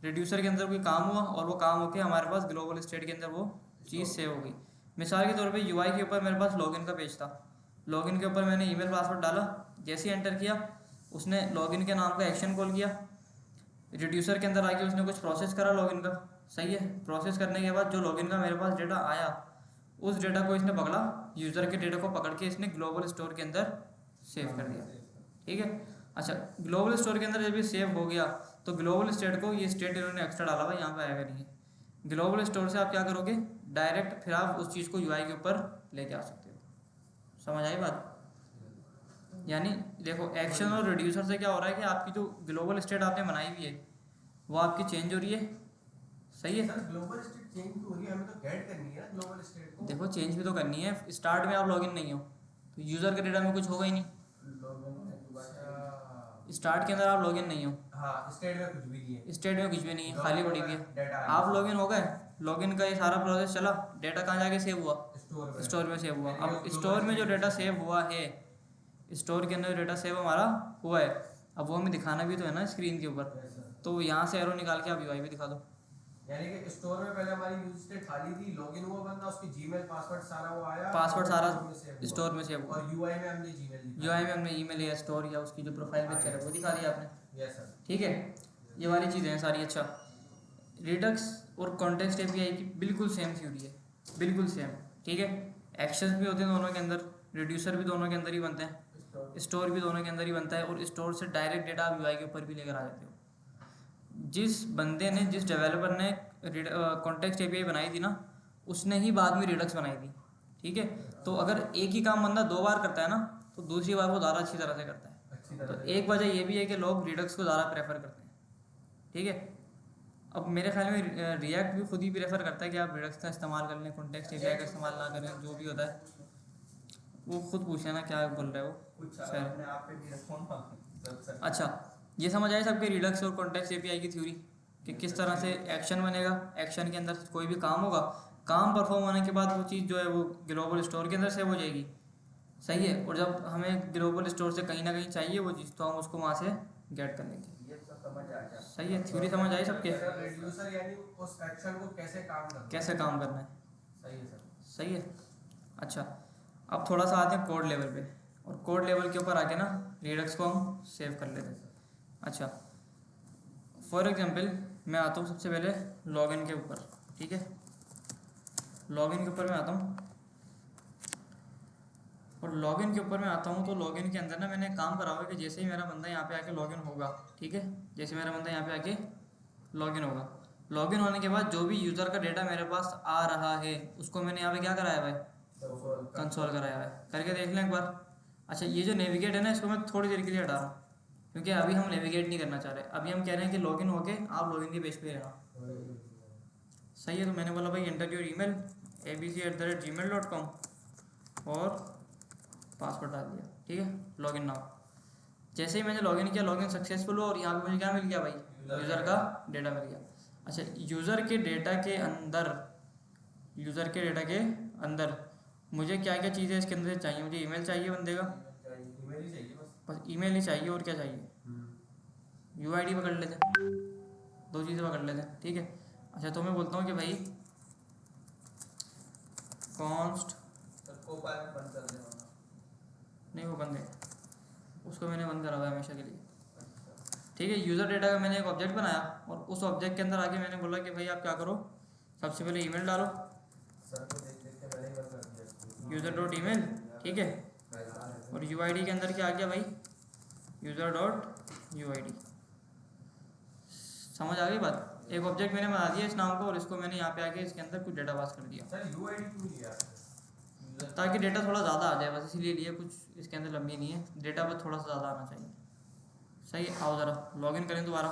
A: रिड्यूसर के अंदर कोई काम हुआ और वो काम होके हमारे पास ग्लोबल स्टेट के अंदर वो चीज़ सेव हो गई। मिसाल के तौर पे यूआई के ऊपर मेरे पास लॉगिन का पेज था, लॉगिन के ऊपर मैंने ईमेल पासवर्ड डाला, जैसे ही एंटर किया उसने लॉगिन के नाम का एक्शन कॉल किया, रिड्यूसर के अंदर आके उसने कुछ प्रोसेस करा लॉगिन का, सही है। प्रोसेस करने के बाद जो लॉगिन का मेरे पास डेटा आया, उस डेटा को इसने पकड़ा, यूज़र के डेटा को पकड़ के इसने ग्लोबल स्टोर के अंदर सेव कर दिया। ठीक है, अच्छा ग्लोबल स्टोर के अंदर जब ये सेव हो गया तो ग्लोबल स्टेट को, ये स्टेट इन्होंने एक्स्ट्रा डाला हुआ यहाँ पे आएगा नहीं है। ग्लोबल स्टोर से आप क्या करोगे, डायरेक्ट फिर आप उस चीज़ को यूआई के ऊपर लेके आ सकते हो। समझ आई बात? यानी देखो एक्शन और रिड्यूसर से क्या हो रहा है कि आपकी जो ग्लोबल स्टेट आपने बनाई हुई है वो आपकी चेंज हो रही है, सही है।
B: सर ग्लोबल स्टेट चेंज तो हो रही है, हमें तो गेट करनी है ना ग्लोबल स्टेट को।
A: देखो चेंज भी तो करनी है, स्टार्ट में आप लॉगिन नहीं हो तो यूज़र के डेटा में कुछ होगा ही नहीं, स्टार्ट के अंदर आप लॉगिन नहीं हो,
B: हाँ स्टेट में कुछ भी नहीं है,
A: स्टेट में कुछ भी नहीं है, खाली पड़ी हुई है।
B: डेटा
A: आप लॉगिन हो गए, लॉगिन का ये सारा प्रोसेस चला, डेटा कहाँ जाके सेव हुआ?
B: स्टोर
A: स्टोर में सेव हुआ। अब स्टोर में जो डेटा सेव हुआ है, स्टोर के अंदर डेटा सेव हमारा हुआ है, अब वो हमें दिखाना भी तो है ना स्क्रीन के ऊपर, तो यहाँ से एरो निकाल के आप यूआई भी दिखा दो।
B: यानी कि स्टोर में पहले हमारी यूज स्टेट खाली थी, लॉगिन हुआ बंदा, उसकी जीमेल पासवर्ड सारा वो आया,
A: पासवर्ड सारा
B: स्टोर में
A: सेव हुआ,
B: और यूआई में हमने जीमेल दिखाया।
A: यूआई में हमने ईमेल या स्टोर या उसकी जो प्रोफाइल पिक्चर है वो दिखा दिया आपने।
B: Yes sir.
A: ठीक है, ये वाली चीज़ें हैं सारी। अच्छा रिडक्स और कॉन्टेक्स्ट एपीआई की बिल्कुल सेम थ्योरी है, बिल्कुल सेम। ठीक है, एक्शंस भी होते हैं दोनों के अंदर, रिड्यूसर भी दोनों के अंदर ही बनते हैं, स्टोर भी दोनों के अंदर ही बनता है, और स्टोर से डायरेक्ट डेटा आप यूआई के ऊपर भी लेकर आ जाते हो। जिस बंदे ने, जिस डेवलपर ने कॉन्टेक्स्ट एपीआई बनाई थी ना, उसने ही बाद में रिडक्स बनाई थी। ठीक है, तो अगर एक ही काम बंदा 2 बार करता है ना तो दूसरी बार वो ज़्यादा अच्छी तरह से करता है। तो एक वजह ये भी है कि लोग रिडक्स को ज़्यादा प्रेफर करते हैं। ठीक है, अब मेरे ख्याल में रिएक्ट भी खुद ही प्रेफर करता है कि आप रिडक्स का इस्तेमाल कर लें, कॉन्टेक्स्ट एपीआई का इस्तेमाल ना करें, जो भी होता है वो खुद पूछे ना क्या बोल रहे हो
C: कुछ
A: सर।
C: अपने आप पे भी रखो ना।
A: अच्छा ये समझ आए सबके रिडक्स और कॉन्टेक्स्ट एपीआई की थ्योरी कि किस तरह से एक्शन बनेगा, एक्शन के अंदर कोई भी काम होगा, काम परफॉर्म होने के बाद वो चीज़ जो है वो ग्लोबल स्टोर के अंदर सेव हो जाएगी, सही है। और जब हमें ग्लोबल स्टोर से कहीं ना कहीं चाहिए वो चीज़ तो हम उसको वहाँ से गेट कर लेंगे।
C: ये सब समझ आ गया।
A: सही है, थ्योरी समझ आई सबके,
B: रिड्यूसर यानी उस एक्शन को कैसे काम करना है।
A: कैसे काम करना है,
B: सही है सर।
A: सही है। अच्छा अब थोड़ा सा आते हैं कोड लेवल पे, और कोड लेवल के ऊपर आके ना रिडक्स को हम सेव कर लेते हैं। अच्छा फॉर एग्जांपल मैं आता हूँ सबसे पहले लॉगिन के ऊपर। ठीक है, लॉगिन के ऊपर मैं आता हूँ, और लॉगिन के ऊपर मैं आता हूँ तो लॉगिन के अंदर ना मैंने काम करा हुआ है कि जैसे ही मेरा बंदा यहाँ पे आके लॉगिन होगा, ठीक है, जैसे मेरा बंदा यहाँ पे आके लॉगिन होगा, लॉगिन होने के बाद जो भी यूज़र का डेटा मेरे पास आ रहा है उसको मैंने यहाँ पे क्या कराया हुआ है, कंसोल कराया हुआ है। करके देख लें एक बार। अच्छा ये जो नेविगेट है ना इसको मैं थोड़ी देर के लिए हटा रहा हूँ क्योंकि अभी हम नेविगेट नहीं करना चाह रहे, अभी हम कह रहे हैं कि लॉगिन होके आप लॉगिन के पेज पे रहना, सही है। तो मैंने बोला भाई एंटर योर ईमेल abc@gmail.com और पासवर्ड डाल दिया। ठीक है, लॉगिन नाउ। जैसे ही मैंने लॉगिन किया, लॉगिन सक्सेसफुल हुआ और यहाँ पे मुझे क्या मिल गया भाई, यूज़र का डेटा मिल गया। अच्छा यूज़र के डेटा के अंदर, यूज़र के डेटा के अंदर मुझे क्या क्या चीज़ें इसके अंदर चाहिए, मुझे ईमेल चाहिए बंदे का,
B: ईमेल ही चाहिए
A: बस ईमेल ही चाहिए, और क्या चाहिए, यूआईडी पकड़ लेते हैं, 2 चीज़ें पकड़ लेते हैं। ठीक है, अच्छा तो मैं बोलता हूँ कि भाई कॉन्स्ट,
C: सबको पास बंद कर देना।
A: नहीं वो बंद है, उसको मैंने बंद करा हुआ है हमेशा के लिए। ठीक है, यूज़र डेटा का मैंने एक ऑब्जेक्ट बनाया और उस ऑब्जेक्ट के अंदर आके मैंने बोला कि भाई आप क्या करो, सबसे पहले ईमेल डालो,
B: सर को देख देख के मैंने ही बंद कर दिया
A: user.email। ठीक है, और यूआईडी के अंदर क्या आ गया भाई, user.uid। समझ आ गई बात। एक ऑब्जेक्ट मैंने बना दिया इस नाम को और इसको मैंने यहाँ पे आके इसके अंदर कुछ डेटा पास कर दिया
B: सर यूआईडी क्यों लिया
A: ताकि डेटा थोड़ा ज़्यादा आ जाए, बस इसीलिए लिए, कुछ इसके अंदर लंबी नहीं है, डेटा बस थोड़ा सा ज़्यादा आना चाहिए। सही है, आओ ज़रा लॉगिन करें दोबारा।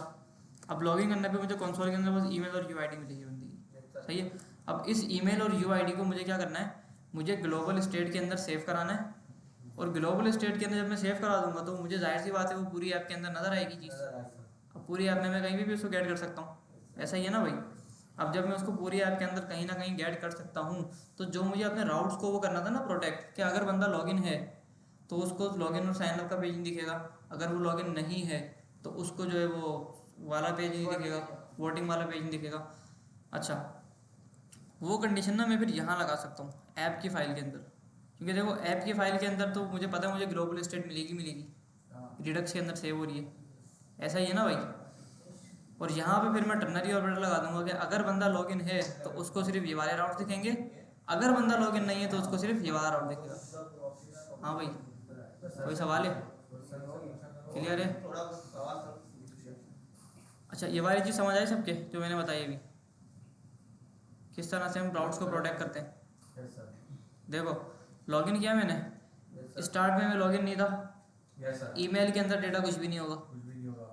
A: अब लॉगिन करने पे मुझे कंसोल के अंदर बस ईमेल और यूआईडी मिलेगी बंदी की, सही है। अब इस ईमेल और यूआईडी को मुझे क्या करना है, मुझे ग्लोबल स्टेट के अंदर सेव कराना है, और ग्लोबल स्टेट के अंदर जब मैं सेव करा दूंगा तो मुझे जाहिर सी बात है वो पूरी ऐप के अंदर नज़र आएगी चीज़। अब पूरी ऐप में मैं कहीं भी उसको गेट कर सकता हूँ, ऐसा ही है ना भाई। अब जब मैं उसको पूरी ऐप के अंदर कहीं ना कहीं गेट कर सकता हूँ, तो जो मुझे अपने राउट्स को वो करना था ना प्रोटेक्ट, कि अगर बंदा लॉगिन है तो उसको लॉगिन और साइन अप का पेज नहीं दिखेगा, अगर वो लॉगिन नहीं है तो उसको जो है वो वाला पेज नहीं दिखेगा, वोटिंग वाला पेज नहीं दिखेगा। अच्छा, वो कंडीशन ना मैं फिर यहाँ लगा सकता हूँ ऐप की फ़ाइल के अंदर, क्योंकि देखो ऐप की फ़ाइल के अंदर तो मुझे पता है मुझे ग्लोबल स्टेट मिलेगी, रिडक्स के अंदर सेव हो रही है, ऐसा ही है ना भाई। और यहाँ पे फिर मैं टर्नरी ऑपरेटर लगा दूंगा कि अगर बंदा लॉगिन है तो उसको सिर्फ ये वाले राउट दिखेंगे, अगर बंदा लॉगिन नहीं है तो उसको सिर्फ ये वाला राउट दिखेगा। हाँ भाई, कोई सवाल है? क्लियर है?
B: थोड़ा सवाल सर।
A: अच्छा, ये वाली चीज़ समझ आई सबके जो मैंने बताई अभी, किस तरह से हम राउट्स को प्रोटेक्ट करते हैं।
B: Yes sir.
A: देखो लॉगिन किया मैंने, स्टार्ट में मैं लॉगिन नहीं था,
B: यस सर।
A: ईमेल के अंदर डेटा कुछ भी नहीं होगा,
B: कुछ भी नहीं होगा।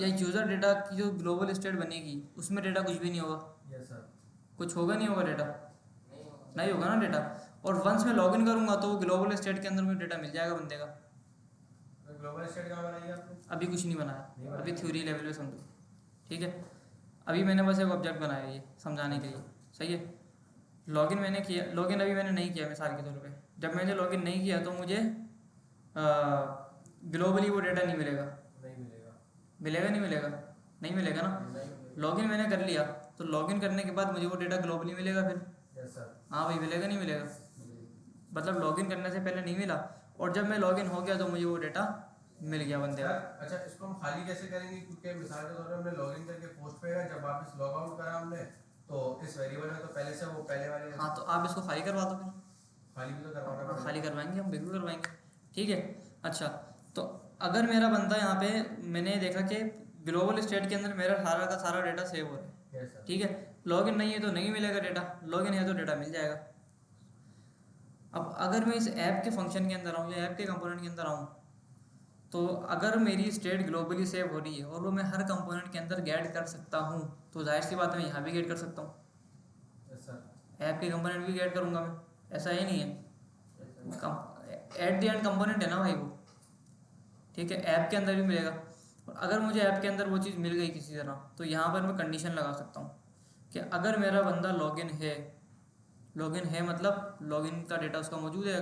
A: या यूज़र डेटा की जो ग्लोबल स्टेट बनेगी उसमें डेटा कुछ भी नहीं होगा,
B: यस सर।
A: कुछ होगा नहीं होगा डेटा, नहीं होगा ना डेटा। और वंस मैं लॉगिन करूंगा तो वो ग्लोबल स्टेट के अंदर मुझे डेटा मिल जाएगा बंदे का।
B: ग्लोबल स्टेट कहाँ बनाई है आपने?
A: अभी कुछ नहीं बनाया, अभी थ्योरी लेवल पे समझो, ठीक है। अभी मैंने बस एक ऑब्जेक्ट बनाया है ये समझाने के लिए, सही है। लॉगिन मैंने किया, लॉगिन अभी मैंने नहीं किया मिसाल के तौर पे, जब मैंने लॉगिन नहीं किया तो मुझे ग्लोबली वो डेटा नहीं मिलेगा,
B: नहीं मिलेगा।
A: मिलेगा नहीं मिलेगा, नहीं मिलेगा ना। लॉगिन मैंने कर लिया तो लॉगिन करने के बाद मुझे वो डेटा ग्लोबली मिलेगा फिर।
B: Yes sir.
A: हाँ भाई, मिलेगा नहीं मिलेगा, मतलब लॉगिन करने से पहले नहीं मिला और जब मैं लॉगिन हो गया तो मुझे वो डेटा मिल गया बंदे का।
B: अच्छा, इसको हम खाली कैसे करेंगे? क्योंकि मिसाल के तौर पे हमने लॉगिन करके पोस्ट पे गए, जब वापस लॉग आउट करा हमने तो इस वेरिएबल में तो पहले से वो पहले वाले।
A: हाँ, तो आप इसको खाली करवा दो फिर।
B: खाली भी तो करवाना
A: हाँ,
B: पड़ेगा।
A: खाली करवाएंगे हम, बिल्कुल करवाएंगे, ठीक है। अच्छा, तो अगर मेरा बंदा यहाँ पे मैंने देखा कि ग्लोबल स्टेट के अंदर मेरा सारा का सारा डेटा सेव हो रहा है,
B: यस सर।
A: ठीक है। लॉगिन नहीं है तो नहीं मिलेगा डेटा, लॉगिन है तो डेटा मिल जाएगा। अब अगर मैं इस ऐप के फंक्शन के अंदर आऊँ या ऐप के कंपोनेंट के अंदर आऊँ, तो अगर मेरी स्टेट ग्लोबली सेव हो रही है और वो मैं हर कंपोनेंट के अंदर गेट कर सकता हूँ, तो जाहिर सी बात है मैं यहाँ भी गेट कर सकता हूँ,
B: यस सर।
A: ऐप के कंपोनेंट भी गेट करूँगा मैं, ऐसा ही नहीं है। एट द एंड कंपोनेंट है ना भाई वो, ठीक है, ऐप के अंदर भी मिलेगा। और अगर मुझे ऐप के अंदर वो चीज़ मिल गई किसी तरह, तो यहाँ पर मैं कंडीशन लगा सकता हूँ कि अगर मेरा बंदा लॉगिन है मतलब लॉगिन का डेटा उसका मौजूद है,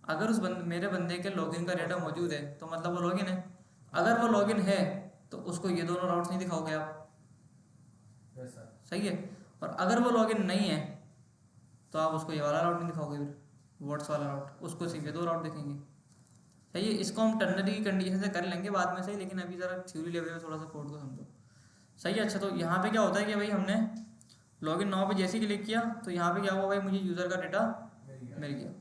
A: अगर उस मेरे बंदे के लॉगिन का डेटा मौजूद है तो मतलब वो लॉगिन है। अगर वो लॉगिन है तो उसको ये दोनों राउट्स नहीं दिखाओगे आप,
B: यस सर।
A: सही है। और अगर वो लॉगिन नहीं है तो आप उसको ये वाला राउट नहीं दिखाओगे, फिर वर्ड्स वाला राउट, उसको सिर्फ ये दो राउट दिखेंगे, सही है। इसको हम टर्नरी कंडीशन से कर लेंगे बाद में, सही, लेकिन अभी ज़रा थ्योरी लेवल में थोड़ा सा कोड को समझो, सही है। अच्छा, तो यहाँ पे क्या होता है कि भाई हमने लॉगिन नाउ पे जैसे ही क्लिक किया तो यहाँ पे क्या हुआ भाई, मुझे यूज़र का डेटा मिल गया,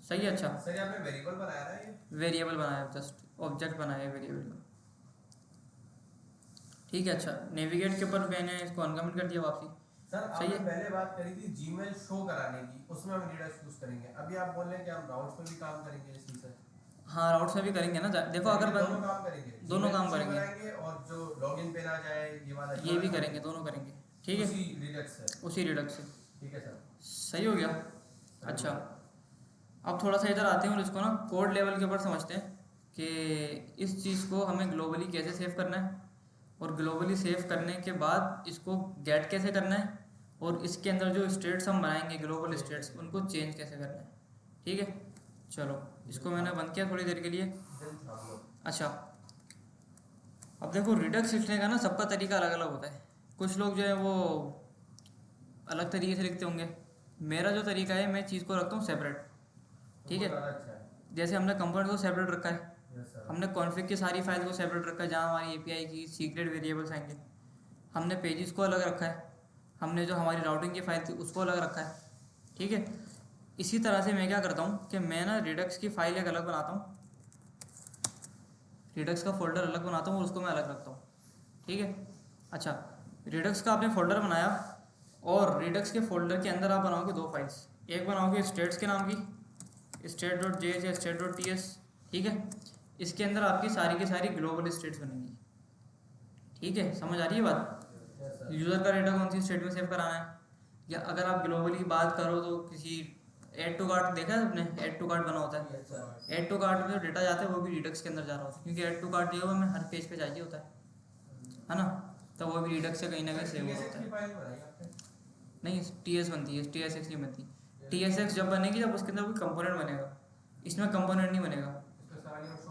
A: सही है। अच्छा,
B: सर आपने वेरिएबल बनाया ना, ये
A: वेरिएबल बनाया, जस्ट ऑब्जेक्ट बनाया वेरिएबल का, ठीक है। अच्छा, नेविगेट के ऊपर मैंने इसको अनकमेंट कर दिया वापसी,
B: सर।
A: सही
B: आपने
A: है।
B: पहले बात करी थी जीमेल शो कराने की, उसमें हम रिडक्स यूज करेंगे। अभी आप बोल रहे हैं कि हम राउट्स पे भी काम करेंगे इसी से।
A: हाँ, राउट्स में भी करेंगे ना, देखो अगर
B: दोनों काम करेंगे,
A: दोनों
B: Gmail
A: काम
B: show
A: करेंगे।
B: कराएंगे और जो लॉगिन पे ना जाए ये वाला
A: ये भी करेंगे, दोनों करेंगे, ठीक है,
B: उसी रिडक्स से।
A: उसी रिडक्स से,
B: ठीक है सर।
A: सही हो गया। अच्छा, अब थोड़ा सा इधर आते हैं और इसको ना कोड लेवल के ऊपर समझते हैं कि इस चीज़ को हमें ग्लोबली कैसे सेव करना है, और ग्लोबली सेव करने के बाद इसको गेट कैसे करना है, और इसके अंदर जो स्टेट्स हम बनाएंगे ग्लोबल स्टेट्स उनको चेंज कैसे करना है, ठीक है। चलो, इसको मैंने बंद किया थोड़ी देर के लिए। अच्छा, अब देखो रिडक्स लिखने का ना सबका तरीका अलग अलग होता है, कुछ लोग जो है वो अलग तरीके से लिखते होंगे। मेरा जो तरीका है, मैं चीज़ को रखता हूँ सेपरेट, ठीक है।
B: अच्छा है।
A: जैसे हमने कंपोनेंट को सेपरेट रखा है,
B: यस सर।
A: हमने कॉन्फ़िग की सारी फाइल को सेपरेट रखा है जहाँ हमारी एपीआई की सीक्रेट वेरिएबल्स आएंगे, हमने पेजेस को अलग रखा है, हमने जो हमारी राउटिंग की फाइल थी उसको अलग रखा है, ठीक है। इसी तरह से मैं क्या करता हूँ कि मैं ना रिडक्स की फ़ाइल एक अलग बनाता हूँ, रिडक्स का फोल्डर अलग बनाता हूँ और उसको मैं अलग रखता हूँ, ठीक है। अच्छा, रिडक्स का आपने फोल्डर बनाया और रिडक्स के फोल्डर के अंदर आप बनाओगे दो फाइल्स, एक बनाओगे स्टेट्स के नाम की, state.js या state.ts, ठीक है। इसके अंदर आपकी सारी की सारी ग्लोबल स्टेट्स बनेंगी, ठीक है, समझ आ रही है बात। यूज़र का डेटा कौन सी स्टेट में सेव कराना है, या अगर आप ग्लोबली की बात करो तो किसी ऐड टू कार्ट देखा है आपने, ऐड टू कार्ट बना होता है, ऐड टू कार्ट में जो डेटा जाता है वो भी रिडक्स के अंदर जा रहा होता है, क्योंकि ऐड टू कार्ट जो है हमें हर पेज पे चाहिए होता है ना। तो वो भी रिडक्स से कहीं ना कहीं सेव होता है।
B: फाइल बनाई आपने?
A: नहीं, TS बनती है, TSX नहीं बनती। TSX जब बनेगी जब उसके अंदर कोई कंपोनेंट बनेगा, इसमें कंपोनेंट नहीं बनेगा,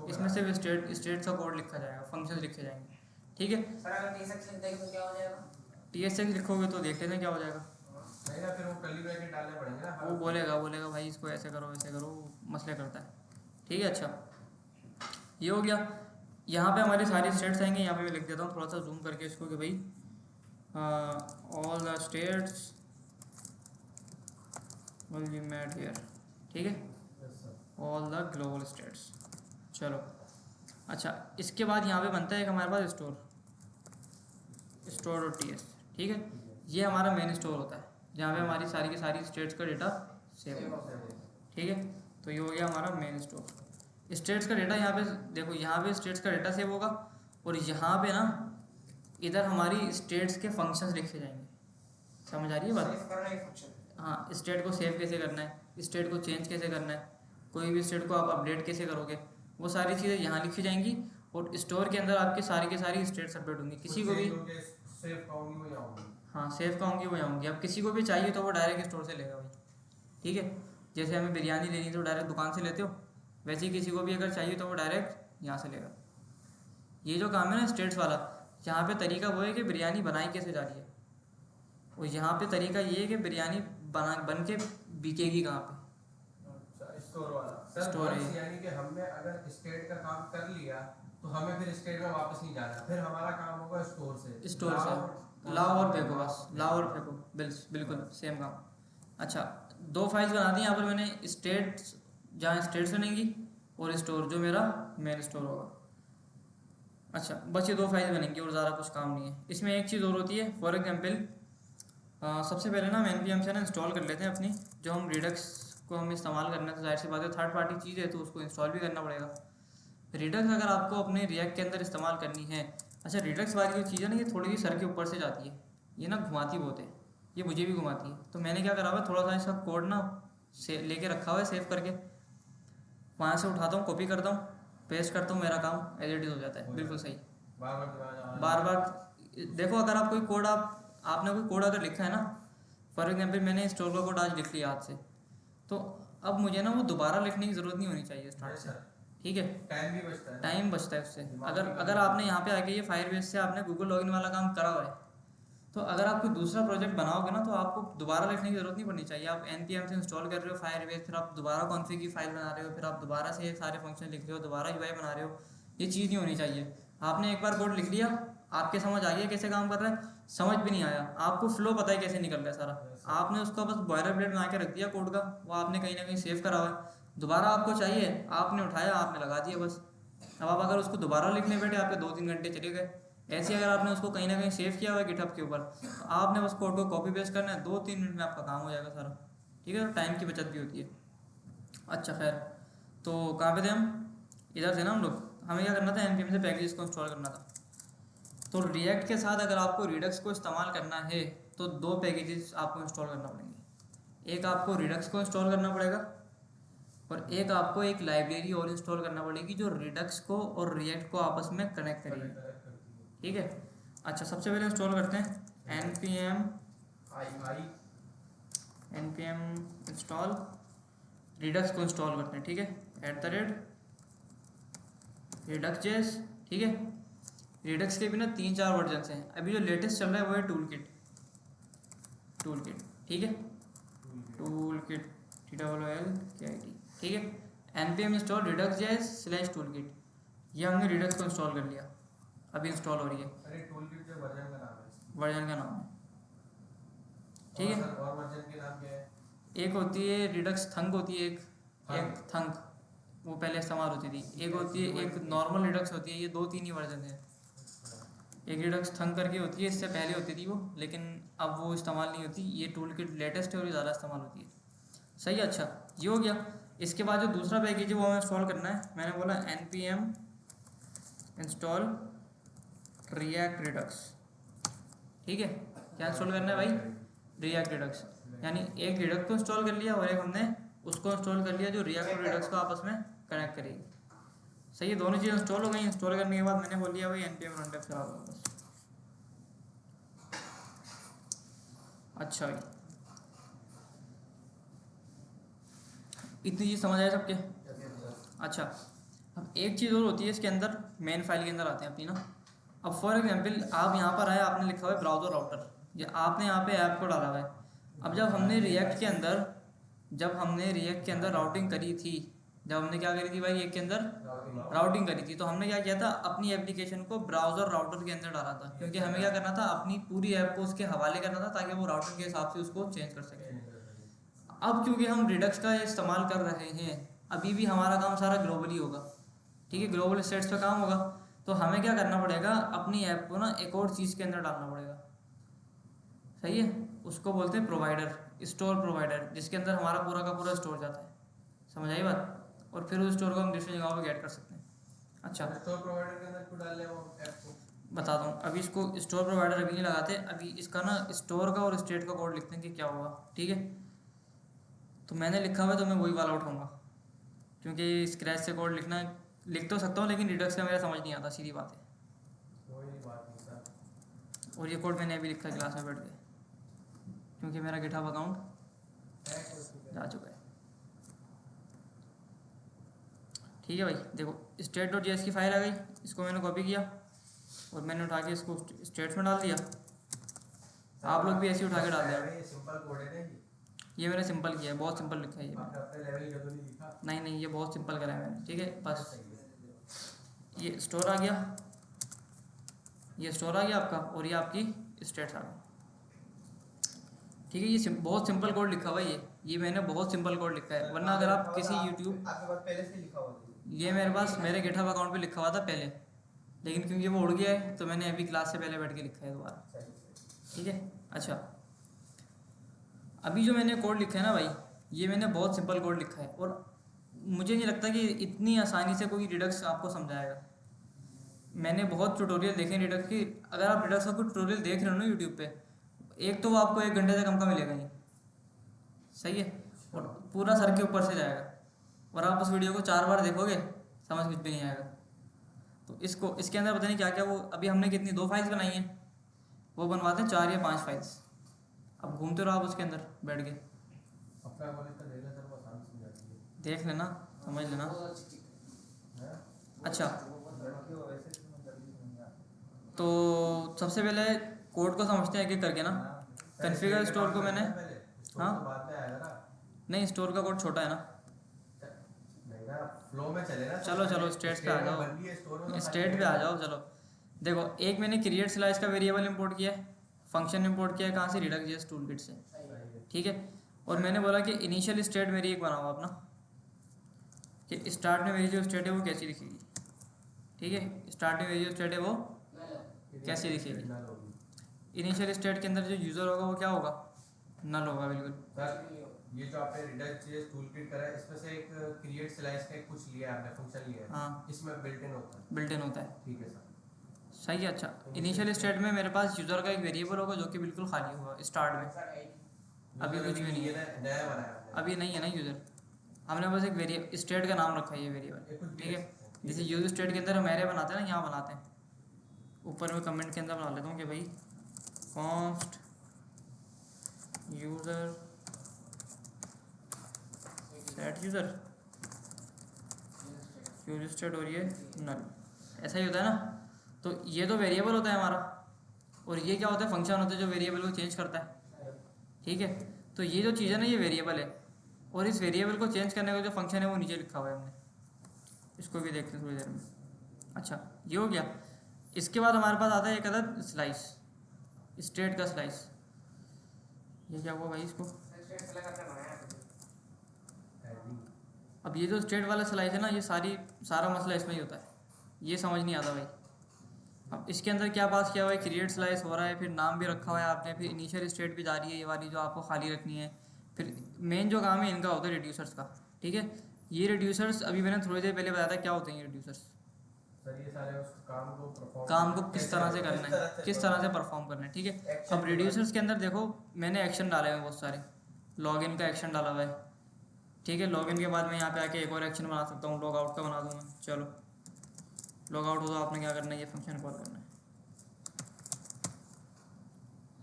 A: इसमें सिर्फ स्टेट्स का कोड लिखा जाएगा, फंक्शंस लिखे जाएंगे, ठीक है।
C: सर अगर TSX लिख देंगे तो क्या हो जाएगा?
A: TSX लिखोगे तो देख लेते हैं क्या हो जाएगा।
B: नहीं ना, फिर वो कर्ली ब्रैकेट डालने पड़ेंगे ना।
A: वो बोलेगा भाई इसको ऐसे करो ऐसे करो, मसले करता है, ठीक है। अच्छा, ये हो गया। यहाँ पे हमारी सारी स्टेट्स आएंगे, यहाँ पे मैं लिख देता हूँ थोड़ा सा जूम करके इसको कि भाई all the states will be made here, ठीक है, ऑल द ग्लोबल स्टेट्स। चलो अच्छा, इसके बाद यहाँ पे बनता है एक हमारे पास स्टोर डॉट TS, ठीक है। ये हमारा मेन स्टोर होता है जहाँ पे हमारी सारी की सारी स्टेट्स का डेटा सेव होगा, ठीक है। तो ये हो गया हमारा मेन स्टोर। स्टेट्स का डेटा यहाँ पे देखो, यहाँ पे स्टेट्स का डेटा सेव होगा और यहाँ पे ना इधर हमारी स्टेट्स के फंक्शंस लिखे जाएंगे। समझ आ रही है बात?
C: सेव करना एक फंक्शन।
A: हाँ, स्टेट को सेव कैसे करना है, स्टेट को चेंज कैसे करना है, कोई भी स्टेट को आप अपडेट कैसे करोगे, वो सारी चीज़ें यहाँ लिखी जाएंगी और स्टोर के अंदर आपकी सारी की सारी स्टेट्स अपडेट होंगी। किसी को भी
B: सेव काउंट हो जाऊंगी।
A: हाँ, सेव का होंगी वो जाऊँगी। अब किसी को भी चाहिए तो वो डायरेक्ट स्टोर से लेगा भाई, ठीक है। जैसे हमें बिरयानी लेनी तो डायरेक्ट दुकान से लेते हो, वैसे ही किसी को भी अगर चाहिए तो वो डायरेक्ट यहाँ से लेगा। ये जो काम है ना स्टेट्स वाला, यहाँ पे तरीका वो है कि बिरयानी बनाई कैसे जा रही है, और यहाँ पे तरीका ये है कि बिरयानी बन के बिकेगी कहाँ पे।
B: अच्छा, स्टोर वाला सर,
A: स्टोर है।
B: यानी कि हमने अगर स्टेट का काम कर लिया तो हमें फिर स्टेट में वापस नहीं जाना, फिर हमारा काम होगा स्टोर से।
A: स्टोर से लाओ और फेंको, बस लाओ और फेंको, बिल्कुल सेम काम। अच्छा, दो फाइल्स बना दी यहाँ पर मैंने, स्टेट्स जहाँ स्टेट्स बनेंगी और स्टोर जो मेरा मेन स्टोर होगा। अच्छा, बस ये दो फाइल बनेंगी और ज़्यादा कुछ काम नहीं है। इसमें एक चीज़ और होती है, फॉर एग्जाम्पल सबसे पहले ना हम npm से ना इंस्टॉल कर लेते हैं अपनी, जो हम रिडक्स को हम इस्तेमाल करना है तो जाहिर सी बात है थर्ड पार्टी चीज़ है तो उसको इंस्टॉल भी करना पड़ेगा। रिडक्स अगर आपको अपने रिएक्ट के अंदर इस्तेमाल करनी है, अच्छा रिडक्स वाली जो चीज़ है ना ये थोड़ी सी सर के ऊपर से जाती है, ये ना घुमाती बहुत है, ये मुझे भी घुमाती है। तो मैंने क्या करा हुआ है, थोड़ा सा इसका कोड ना से लेके रखा हुआ है सेव करके, वहाँ से उठाता हूँ, कॉपी करता हूँ, पेस्ट करता हूँ, मेरा काम एज इट इज़ हो जाता है, बिल्कुल सही। बार बार देखो, अगर आप कोई कोड आपने कोई कोड अगर लिखा है ना, फॉर एग्जाम्पल मैंने स्टोर का कोड आज लिख लिया हाथ से, तो अब मुझे ना वो दोबारा लिखने की ज़रूरत नहीं होनी चाहिए स्टार्ट से, ठीक है।
B: टाइम भी बचता है,
A: टाइम बचता है उससे। अगर आपने यहाँ पे आके ये फायरबेस से आपने गूगल लॉगिन वाला काम करा हुआ है, तो अगर आप कोई दूसरा प्रोजेक्ट बनाओगे ना तो आपको दोबारा लिखने की ज़रूरत नहीं पड़नी चाहिए। आप npm से इंस्टॉल कर रहे हो फायरबेस, फिर आप दोबारा कॉन्फ़िग की फाइल बना रहे हो, फिर आप दोबारा से सारे फंक्शन लिख रहे हो, दोबारा UI बना रहे हो, ये चीज़ नहीं होनी चाहिए। आपने एक बार कोड लिख लिया, आपके समझ आ गया कैसे काम कर रहा है, समझ भी नहीं आया, आपको फ्लो पता है कैसे निकल रहा है सारा, आपने उसका बस बॉयलर प्लेट बना के रख दिया कोड का, वो आपने कहीं ना कहीं सेव करा हुआ है, दोबारा आपको चाहिए आपने उठाया आपने लगा दिया बस। अब आप अगर उसको दोबारा लिखने बैठे आपके 2-3 घंटे चले गए। ऐसे अगर आपने उसको कहीं ना कहीं सेव किया हुआ है गिटहब के ऊपर, तो आपने बस कोड को कॉपी पेस्ट करना है, 2-3 मिनट में आपका काम हो जाएगा सारा, ठीक है। टाइम की बचत भी होती है। अच्छा खैर, तो कहाँ पे थे हम? इधर थे ना हम लोग। हमें क्या करना था, npm से पैकेजेस को इंस्टॉल करना था। तो रिएक्ट के साथ अगर आपको रिडक्स को इस्तेमाल करना है तो दो पैकेजेस आपको इंस्टॉल करना पड़ेंगे। एक आपको रिडक्स को इंस्टॉल करना पड़ेगा और एक आपको एक लाइब्रेरी और इंस्टॉल करना पड़ेगी जो रिडक्स को और रिएक्ट को आपस में कनेक्ट करेगी, ठीक है। अच्छा, सबसे पहले इंस्टॉल करते हैं npm इंस्टॉल रिडक्स को इंस्टॉल करते हैं, ठीक है, @redux.js, ठीक है। रिडक्स के भी ना 3-4 वर्जन हैं, अभी जो लेटेस्ट चल रहा है वो है टूल किट, ठीक है, टूलकिट TOOLKIT, ठीक है। npm इंस्टॉल redux.js/toolkit, ये हमने रिडक्स को इंस्टॉल कर लिया, अभी इंस्टॉल हो रही है।
B: अरे टूलकिट जो वर्जन का नाम है,
A: वर्जन का नाम है, ठीक है।
B: और वर्जन के नाम क्या है?
A: एक होती है रिडक्स थंक होती है, एक थंक वो पहले इस्तेमाल होती थी, एक होती है एक नॉर्मल रिडक्स होती है, ये 2-3 ही वर्जन है। एक रिडक्स थंक करके होती है, इससे पहले होती थी वो, लेकिन अब वो इस्तेमाल नहीं होती, ये टूल किट लेटेस्ट है और ये ज़्यादा इस्तेमाल होती है, सही है। अच्छा, ये हो गया। इसके बाद जो दूसरा पैकेज है वो हमें इंस्टॉल करना है, मैंने बोला npm इंस्टॉल रिएक्ट रिडक्स, ठीक है। क्या इंस्टॉल करना है भाई? रिएक्ट रिडक्स, यानी एक रिडक्स को इंस्टॉल कर लिया और एक हमने उसको इंस्टॉल कर लिया जो रिएक्ट और रिडक्स को आपस में कनेक्ट करेगी, सही है। दोनों चीज़ इंस्टॉल हो गई। इंस्टॉल करने के बाद मैंने बोल दिया भाई npm रन टाइप चला दो बस, अच्छा भाई, इतनी चीज़ समझ आए सबके? अच्छा, अब एक चीज़ और होती है इसके अंदर, मेन फाइल के अंदर आते हैं अपनी ना। अब फॉर एग्जांपल आप यहाँ पर आए, आपने लिखा हुआ है ब्राउज़र राउटर, या आपने यहाँ पे ऐप को डाला हुआ है। अब जब हमने रिएक्ट के अंदर राउटिंग करी थी, जब हमने क्या करी थी भाई, एक के अंदर राउटिंग करी थी, तो हमने क्या किया था, अपनी एप्लीकेशन को ब्राउज़र राउटर के अंदर डाला था, क्योंकि हमें क्या करना था, अपनी पूरी ऐप को उसके हवाले करना था, ताकि वो राउटर के हिसाब से उसको चेंज कर सके। अब क्योंकि हम रिडक्स का इस्तेमाल कर रहे हैं, अभी भी हमारा काम सारा ग्लोबली होगा, ठीक है, ग्लोबल स्टेट्स पे काम होगा, तो हमें क्या करना पड़ेगा, अपनी ऐप को ना एक और चीज़ के अंदर डालना पड़ेगा, सही है। उसको बोलते हैं प्रोवाइडर, स्टोर प्रोवाइडर, जिसके अंदर हमारा पूरा का पूरा स्टोर जाता है, समझ आई बात। और फिर उस स्टोर को हम दूसरी जगहों पर गेट कर सकते हैं। अच्छा,
B: स्टोर प्रोवाइडर के अंदर क्यों डाल ले वो ऐप को?
A: बता दूँ, अभी इसको स्टोर प्रोवाइडर अभी नहीं लगाते, अभी इसका ना स्टोर का और स्टेट का कोड लिखते हैं कि क्या होगा, ठीक है। तो मैंने लिखा हुआ है, तो मैं वही वाला उठाऊँगा, क्योंकि स्क्रैच से कोड लिख तो सकता हूँ, लेकिन रिडक्स से मेरा समझ नहीं आता, सीधी बात है।
B: कोई बात नहीं सर।
A: और ये कोड मैंने अभी लिखा है क्लास में बैठ के, क्योंकि मेरा गिटहब अकाउंट जा चुका है। ठीक है भाई, देखो state.js की फाइल आ गई, इसको मैंने कॉपी किया और मैंने उठा के इसको स्टेट्स में डाल दिया। आप लोग भी ऐसे ही उठा के डाल दें।
B: ये सिंपल कोड है ना
A: ये मैंने सिंपल किया है, बहुत सिंपल लिखा है ये मैंने।
B: आपने अपने लेवल का तो नहीं लिखा?
A: नहीं, ये बहुत सिंपल करा है मैंने, ठीक है। बस ये स्टोर आ गया, ये स्टोर आ गया आपका, और ये आपकी स्टेट्स आ गई, ठीक है। ये बहुत सिंपल कोड लिखा हुआ है, ये मैंने बहुत सिंपल कोड लिखा है, वरना अगर आप किसी यूट्यूब,
C: आपके पास पहले से लिखा हुआ था?
A: ये मेरे पास मेरे गिटहब अकाउंट पे लिखा हुआ था पहले, लेकिन क्योंकि वो उड़ गया है, तो मैंने अभी क्लास से पहले बैठ के लिखा है दोबारा, ठीक है। अच्छा, अभी जो मैंने कोड लिखा है ना भाई, ये मैंने बहुत सिंपल कोड लिखा है, और मुझे नहीं लगता कि इतनी आसानी से कोई रिडक्स आपको समझाएगा। मैंने बहुत ट्यूटोरियल देखे हैं रिडक्स की, अगर आप रिडक्स का कोई ट्यूटोरियल देख रहे हो ना यूट्यूब पे, एक तो वो आपको 1 घंटे से कम का मिलेगा नहीं, सही है, और पूरा सर के ऊपर से जाएगा, और आप उस वीडियो को 4 बार देखोगे, समझ कुछ भी नहीं आएगा। तो इसके अंदर पता नहीं क्या क्या, वो अभी हमने कितनी 2 फाइल्स बनाई हैं, वो बनवाते हैं 4 या 5 फाइल्स। अब घूमते रहो आप उसके अंदर बैठ के,
B: अपना कॉलेज का देखना सर, वो आसान समझाती है।
A: देख लेना, समझ लेना।
B: हैं?
A: अच्छा,
C: लड़के हो वैसे तो मैं जल्दी समझ में आता
A: तो सबसे पहले कोड को समझते हैं एक एक करके ना। कॉन्फ़िगर स्टोर को मैंने,
B: स्टोर
A: हाँ
B: तो बाद में आएगा ना।
A: नहीं, स्टोर का कोड छोटा है ना।
B: नहीं ना, फ्लो में चले ना।
A: चलो स्टेट्स पे आ
B: स्टेट में
A: जाओ,
B: बन रही है, स्टोर में तो
A: स्टेट पे आ जाओ। चलो देखो, एक मैंने क्रिएट स्लाइस का वेरिएबल इंपोर्ट किया है, फंक्शन इंपोर्ट किया है, कहाँ से, रिडक्स.js टूलकिट से, ठीक है। और मैंने बोला कि इनिशियल स्टेट मेरी एक बनाओ अपना, कि स्टार्ट में मेरी जो स्टेट है वो कैसी दिखेगी, ठीक है। स्टार्ट में मेरी जो स्टेट है वो कैसे दिखेगी।
B: नल होगी।
A: इनिशियल स्टेट के अंदर जो यूज़र होगा वो क्या होगा, नल होगा, बिल्कुल।
B: सर ये जो आपने रिडक्स.js टूलकिट करा है, इसमें से एक क्रिएट स्लाइस का एक कुछ लिया है आपने, फंक्शन लिया है।
A: हाँ,
B: इसमें बिल्ट इन होता है।
A: बिल्ट इन होता है,
B: ठीक है सर।
A: सही है। अच्छा, इनिशियल स्टेट में मेरे पास यूज़र का एक वेरिएबल होगा जो कि बिल्कुल खाली होगा स्टार्ट में, अभी कुछ भी नहीं है,
B: नया बनाया आपने।
A: अभी नहीं है ना यूज़र। हमने बस एक वेरिएबल स्टेट का नाम रखा है, ये वेरिएबल, ठीक है। जैसे यूज स्टेट के अंदर हम एरे बनाते हैं ना, यहाँ बनाते हैं, ऊपर में कमेंट के अंदर बना लेता हूँ कि भाई const user set user use state, और ये नल, ऐसा ही होता है ना। तो ये तो वेरिएबल होता है हमारा, और ये क्या होता है, फंक्शन होता है जो वेरिएबल को चेंज करता है, ठीक है। तो ये जो चीज़ है ना, ये वेरिएबल है, और इस वेरिएबल को चेंज करने का जो फंक्शन है वो नीचे लिखा हुआ है हमने, इसको भी देखते हैं थोड़ी देर में। अच्छा, ये हो गया। इसके बाद हमारे पास आता है एक अदर स्लाइस, स्टेट का स्लाइस। ये क्या हुआ भाई इसको, अब ये जो स्टेट वाला स्लाइस है ना, ये सारा मसला इसमें ही होता है, ये समझ नहीं आता भाई। अब इसके अंदर क्या पास किया हुआ है, क्रिएट स्लाइस हो रहा है, फिर नाम भी रखा हुआ है आपने, फिर इनिशियल स्टेट भी जा रही है ये वाली जो आपको खाली रखनी है, फिर मेन जो काम है इनका होता है रिड्यूसर्स का, ठीक है। ये रिड्यूसर्स अभी मैंने थोड़ी देर पहले बताया था क्या होते हैं ये रिड्यूसर्स।
B: सर ये सारे उस
A: काम को किस तरह से करना है, किस तरह से परफॉर्म करना है, ठीक है। अब रिड्यूसर्स के अंदर देखो, मैंने एक्शन डाले हुए हैं बहुत सारे, लॉगिन का एक्शन डाला हुआ है, ठीक है। लॉगिन के बाद मैं यहाँ पे आके एक और एक्शन बना सकता हूँ, लॉग आउट का बना दूँगा। चलो लॉग आउट हो तो आपने क्या करना है, ये फंक्शन कॉल करना है,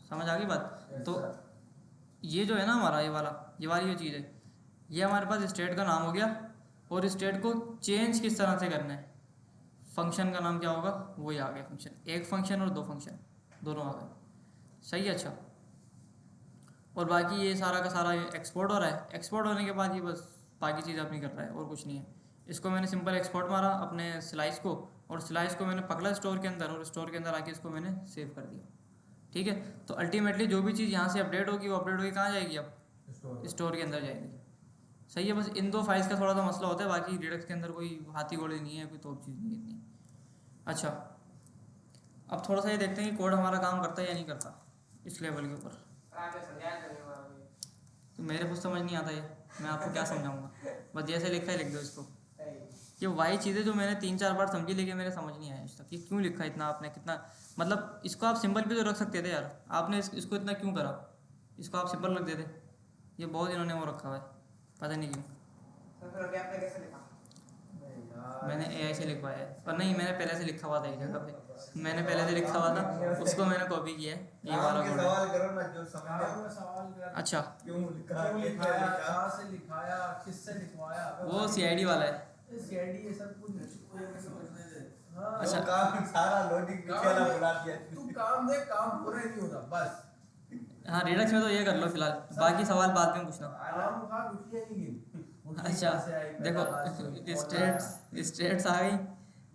A: समझ आ गई बात। तो ये जो है ना हमारा ये वाली जो चीज़ है, ये हमारे पास स्टेट का नाम हो गया, और स्टेट को चेंज किस तरह से करना है, फंक्शन का नाम क्या होगा, वही आ गया फंक्शन, एक फंक्शन और दो फंक्शन दोनों आ गए। सही है। अच्छा, और बाकी ये सारा का सारा एक्सपोर्ट हो रहा है, एक्सपोर्ट होने के बाद ये बस बाकी चीज़ अपनी कर रहा है और कुछ नहीं है। इसको मैंने सिंपल एक्सपोर्ट मारा अपने स्लाइस को, और स्लाइस को मैंने पकड़ा स्टोर के अंदर, और स्टोर के अंदर आके इसको मैंने सेव कर दिया। ठीक है, तो अल्टीमेटली जो भी चीज़ यहाँ से अपडेट होगी वो अपडेट होगी कहाँ जाएगी, अब स्टोर के अंदर जाएगी। सही है, बस इन दो फाइल्स का थोड़ा सा मसला होता है, बाकी रिडक्स के अंदर कोई हाथी घोड़े नहीं है, कोई तो चीज़ नहीं है इतनी। अच्छा, अब थोड़ा सा ये देखते हैं कि कोड हमारा काम करता है या नहीं करता इस लेवल के ऊपर। तो मेरे कुछ समझ नहीं आता, ये मैं आपको क्या समझाऊंगा, बस जैसे लिखा है लिख दो इसको। ये वही चीज़ें जो मैंने 3-4 बार समझी, लेकिन मेरे समझ नहीं आया आज तक, ये क्यों लिखा इतना आपने, कितना मतलब इसको आप सिंपल भी तो रख सकते थे यार, आपने इसको इतना क्यों करा, इसको आप सिंपल रख देते। ये बहुत इन्होंने वो रखा हुआ है, पता नहीं क्यों। मैंने AI से लिखवाया है, पर नहीं, मैंने पहले से लिखा हुआ था एक जगह पे, मैंने पहले से लिखा हुआ था, उसको मैंने कॉपी किया है, ये वाला कोड है।
B: सवाल करो ना, जो समझ में
C: सवाल कर,
A: अच्छा,
B: क्यों लिखा,
C: क्यों लिखाया, कहाँ से लिखाया, किससे लिखवाया,
A: वो CID वाला है।
C: सीआईडी ये सब कुछ समझने दे। हाँ,
A: अच्छा,
B: काम सारा लॉजिक पीछे वाला बुला दिया।
C: तू काम दे, काम पूरा नहीं होता बस।
A: हाँ रिडक्स में तो ये कर लो फिलहाल, बाकी सवाल बाद में पूछना।
C: आराम खा गुठलियाँ नहीं गिन।
A: अच्छा देखो, स्टेट्स आ गई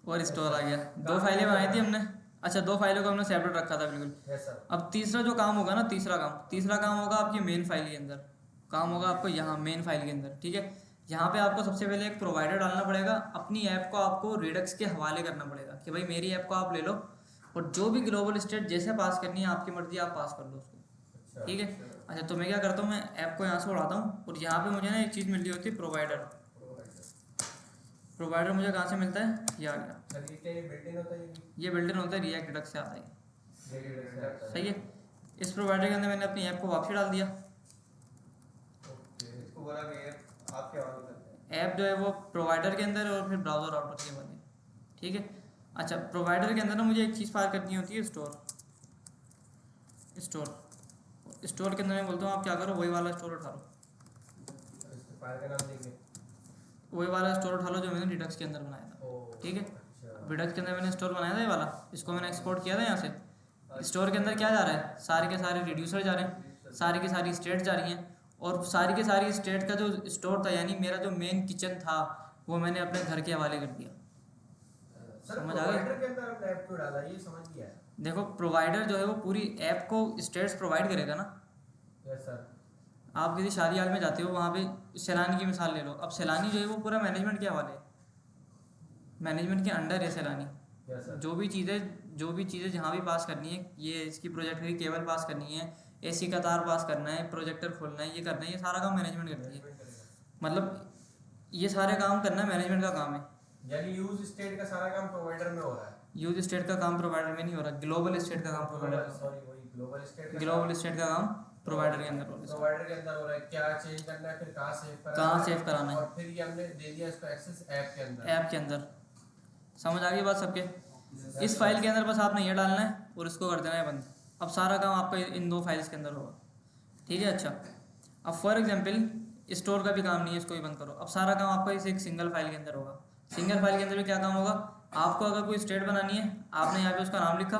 A: और स्टोर आ गया, दो फाइलें बनाई थी हमने। अच्छा, दो फाइलों को हमने सेपरेट रखा था बिल्कुल।
C: Yes sir.
A: अब तीसरा जो काम होगा ना, तीसरा काम होगा आपकी मेन फाइल के अंदर, काम होगा आपको यहाँ मेन फाइल के अंदर। ठीक है, यहाँ पे आपको सबसे पहले एक प्रोवाइडर डालना पड़ेगा, अपनी ऐप को आपको रिडक्स के हवाले करना पड़ेगा कि भाई मेरी ऐप को आप ले लो, और जो भी ग्लोबल स्टेट जैसे पास करनी है आपकी मर्जी, आप पास कर लो उसको। ठीक है, अच्छा तो मैं क्या करता हूँ, मैं ऐप को यहाँ से उड़ाता हूँ, और यहाँ पे मुझे ना एक चीज़ मिल रही होती है, प्रोवाइडर मुझे कहाँ से मिलता है, ये आ गया,
C: सर ये क्या, ये बिल्डिंग होता है,
A: ये बिल्डर होता है, रिएक्ट रिडक्स से आता है।
C: ये
A: सही है, इस प्रोवाइडर के अंदर मैंने अपनी ऐप को वापसी डाल दिया।
B: इसको बोला कि ऐप आपके हवाले करते हैं।
A: ऐप जो है वो प्रोवाइडर के अंदर, और फिर ब्राउज़र राउटर के वाले। ठीक है, अच्छा प्रोवाइडर के अंदर ना मुझे एक चीज़ पार करनी होती है, स्टोर के अंदर मैं बोलता हूँ आप क्या करो, वही वाला स्टोर उठा लो,
C: इसके फाइल का नाम देंगे।
A: वही वाला स्टोर उठा लो जो मैंने रिडक्स के अंदर बनाया था। ठीक है, रिडक्स के अंदर मैंने स्टोर बनाया था ये वाला, इसको मैंने एक्सपोर्ट किया था यहाँ से। स्टोर के अंदर क्या जा रहा है, सारे के सारे रिड्यूसर जा रहे हैं, सारी की सारी स्टेट जा रही हैं, और सारी की सारी स्टेट का जो स्टोर था, यानी मेरा जो मेन किचन था, वो मैंने अपने घर के हवाले कर दिया।
C: सर
A: समझ आ गई?
C: प्रोवाइडर के अंदर हमने ऐप क्यों डाला, ये समझ गया है।
A: देखो प्रोवाइडर जो है वो पूरी ऐप को स्टेट्स प्रोवाइड करेगा ना।
C: Yes sir.
A: आप किसी शादी हाल में जाते हो, वहाँ पे सैलानी की मिसाल ले लो, अब सैलानी जो है वो पूरा मैनेजमेंट के हवाले है, मैनेजमेंट के अंडर है सैलानी।
C: Yes sir.
A: जो भी चीज़ें जहाँ भी पास करनी है, ये इसकी प्रोजेक्टर की केबल पास करनी है, AC का तार पास करना है, प्रोजेक्टर खोलना है, ये करना है, ये सारा काम मैनेजमेंट करती है। मतलब ये सारे काम करना मैनेजमेंट का काम है।
C: यानी यूज स्टेट का सारा काम प्रोवाइडर में हो रहा है।
A: यूज स्टेट का काम प्रोवाइडर में नहीं हो रहा, ग्लोबल स्टेट का काम प्रोवाइडर,
C: सॉरी वही ग्लोबल स्टेट
A: ग्लोबल स्टेट का काम प्रोवाइडर के अंदर हो रहा है।
C: प्रोवाइडर के अंदर हो रहा है, क्या चेंज करना है, फिर कहाँ सेव करना है,
A: कहाँ सेव कराना है,
C: और फिर ये हमने दे दिया इसको एक्सेस ऐप के अंदर।
A: ऐप के अंदर। समझ आ गई बात सबके? इस फाइल के अंदर बस आपने ये डालना है और इसको कर देना है बंद। अब सारा काम आपका इन दो फाइल्स के अंदर होगा। ठीक है, अच्छा अब फॉर एग्जांपल स्टोर का भी काम नहीं है, इसको भी बंद करो। अब सारा काम आपका इस एक सिंगल फाइल के अंदर होगा। सिंगल फाइल के अंदर भी क्या काम होगा, आपको अगर कोई स्टेट बनानी है, आपने यहाँ पे उसका नाम लिखा,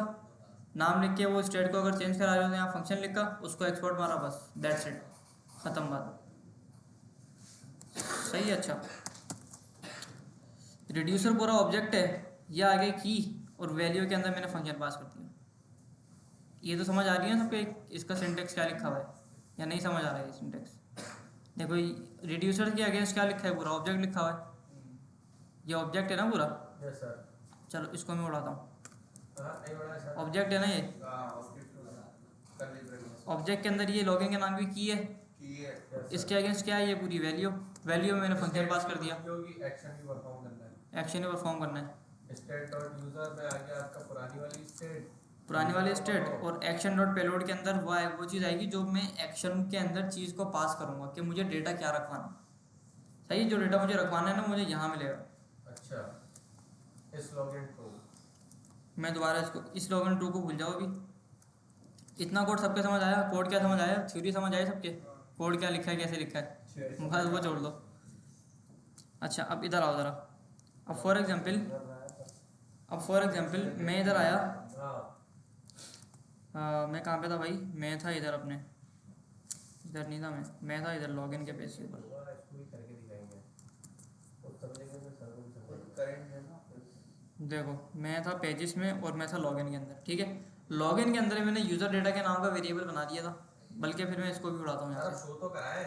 A: नाम लिख के वो स्टेट को अगर चेंज करा रहे हो तो यहाँ फंक्शन लिखा, उसको एक्सपोर्ट मारा, बस दैट्स इट, ख़त्म बात। सही है, अच्छा रिड्यूसर पूरा ऑब्जेक्ट है, ये आगे की और वैल्यू के अंदर मैंने फंक्शन पास कर दिया। ये तो समझ आ रही है सबके, इसका सिंटेक्स क्या लिखा हुआ है या नहीं समझ आ रहा है सिंटेक्स? देखो रिड्यूसर के अगेंस्ट क्या लिखा है, पूरा ऑब्जेक्ट लिखा हुआ है, ये ऑब्जेक्ट है ना पूरा।
C: Yes sir.
A: चलो इसको मैं उड़ाता हूँ,
C: नहीं बड़ा सर।
A: ऑब्जेक्ट है ना ये, ऑब्जेक्ट के अंदर ये लॉगिन के नाम की की है, इसके अगेंस्ट क्या है, ये पूरी वैल्यू में मैंने फंक्शन पास कर दिया,
C: एक्शन भी परफॉर्म करना है,
A: एक्शन ही परफॉर्म करना है।
C: स्टेट डॉट यूजर में आ गया आपका पुरानी वाली
A: स्टेट, और एक्शन डॉट पेलोड के अंदर वो चीज़ आएगी जो मैं एक्शन के अंदर चीज़ को पास करूँगा कि मुझे डेटा क्या रखवाना। सही, जो डेटा मुझे रखवाना है ना मुझे यहाँ मिलेगा।
C: अच्छा, इस लॉगिन को
A: मैं दोबारा इस लॉगिन टू को भूल जाओ अभी, इतना कोड सबके समझ आया? कोड क्या समझ आया? थ्योरी समझ आई सबके? कोड क्या लिखा है, कैसे लिखा है, बस वो छोड़ दो। अच्छा अब इधर आओ ज़रा। अब फॉर एग्जांपल मैं इधर आया। मैं कहाँ पे था भाई? मैं था इधर अपने, इधर नहीं था मैं था इधर लॉगिन के पेज के ऊपर।
C: करंट है ना
A: देखो मैं था पेजेस में और मैं था लॉगिन के अंदर, ठीक है। लॉगिन के अंदर मैंने यूज़र डेटा के नाम का वेरिएबल बना दिया था, बल्कि फिर मैं इसको भी उड़ाता हूँ यहाँ
B: यार
A: से।
B: शो तो कराए,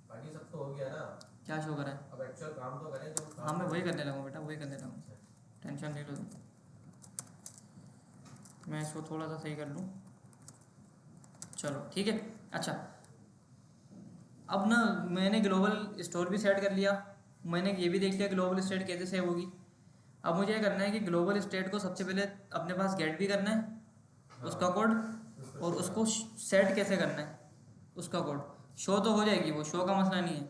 B: बाकी सब तो हो गया ना।
A: क्या शो करा है?
B: अब एक्चुअल काम तो करें जो
A: हाँ मैं वही करने लगा हूँ बेटा, वही करने लगा हूँ, टेंशन नहीं लो तुम। मैं इसको थोड़ा सा सही कर लूँ, चलो ठीक है। अच्छा अब ना मैंने ग्लोबल स्टोर भी सेट कर लिया, मैंने ये भी देख लिया ग्लोबल स्टेट कैसे सेव होगी। अब मुझे ये करना है कि ग्लोबल स्टेट को सबसे पहले अपने पास गेट भी करना है उसका कोड, और उसको सेट कैसे करना है उसका कोड। शो तो हो जाएगी, वो शो का मसला नहीं है।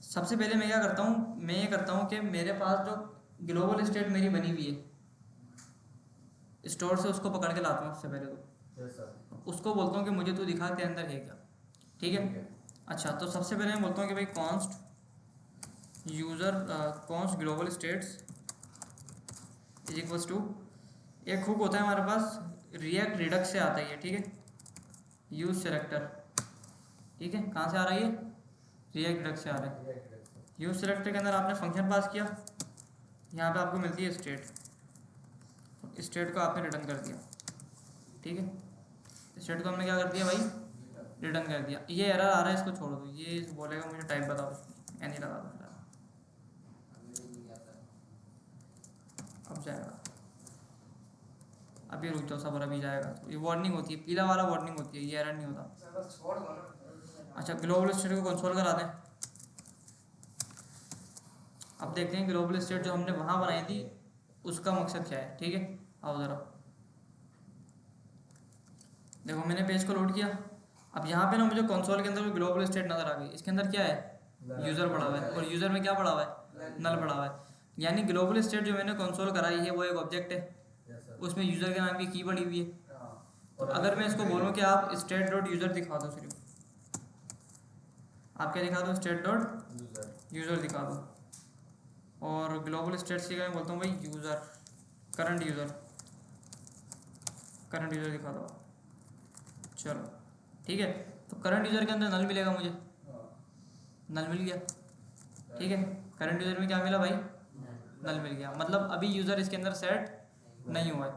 A: सबसे पहले मैं क्या करता हूँ, मैं ये करता हूँ कि मेरे पास जो ग्लोबल स्टेट मेरी बनी हुई है स्टोर से, उसको पकड़ के लाता हूँ सबसे पहले तो उसको बोलता हूँ कि मुझे तू दिखा के अंदर है क्या, ठीक है। अच्छा तो सबसे पहले मैं बोलता हूँ कि भाई const user const global states is equals to, एक हुक होता है हमारे पास रिएक्ट रिडक्स से आता है ये, ठीक है। यूज सेलेक्टर, ठीक है, कहाँ से आ रहा है ये? रिएक्ट रिडक्स से आ रहा है। यूज सेलेक्टर के अंदर आपने फंक्शन पास किया, यहाँ पे आपको मिलती है स्टेट, स्टेट को आपने रिटर्न कर दिया, ठीक है। स्टेट को हमने क्या कर दिया भाई? रिटर्न कर दिया। ये एरर आ रहा है, इसको छोड़ दो, ये बोलेगा मुझे टाइप बताओ, मैं नहीं लगा दो फिलहाल, अब जाएगा, अभी रुक जाओ सबर, अभी जाएगा। तो ये वार्निंग होती है, पीला वाला वार्निंग होती है, ये एरर नहीं होता। अच्छा ग्लोबल स्टेट को कंसोल करा दें। अब देखते हैं ग्लोबल स्टेट जो हमने वहाँ बनाई थी उसका मकसद क्या है, ठीक है। आओ ज़रा देखो मैंने पेज को लोड किया। अब यहाँ पे ना मुझे कंसोल के अंदर ग्लोबल स्टेट नज़र आ गई, इसके अंदर क्या है? यूज़र पड़ा हुआ है, और यूज़र में क्या पड़ा हुआ है? नल पड़ा हुआ है। यानी ग्लोबल स्टेट जो मैंने कंसोल कराई है वो एक ऑब्जेक्ट है, उसमें यूज़र के नाम की की पड़ी हुई है। तो अगर मैं इसको बोलूँ कि आप स्टेट डॉट यूज़र दिखा दो, सिर्फ आप क्या दिखा दो? स्टेट डॉट यूज़र दिखा दो। और ग्लोबल स्टेट से मैं बोलता हूँ भाई यूज़र करंट यूज़र दिखा दो, चलो ठीक है। तो करंट यूज़र के अंदर नल मिलेगा मुझे, नल मिल गया, ठीक है। करंट यूज़र में क्या मिला भाई? नल मिल गया, मतलब अभी यूज़र इसके अंदर सेट नहीं हुआ है।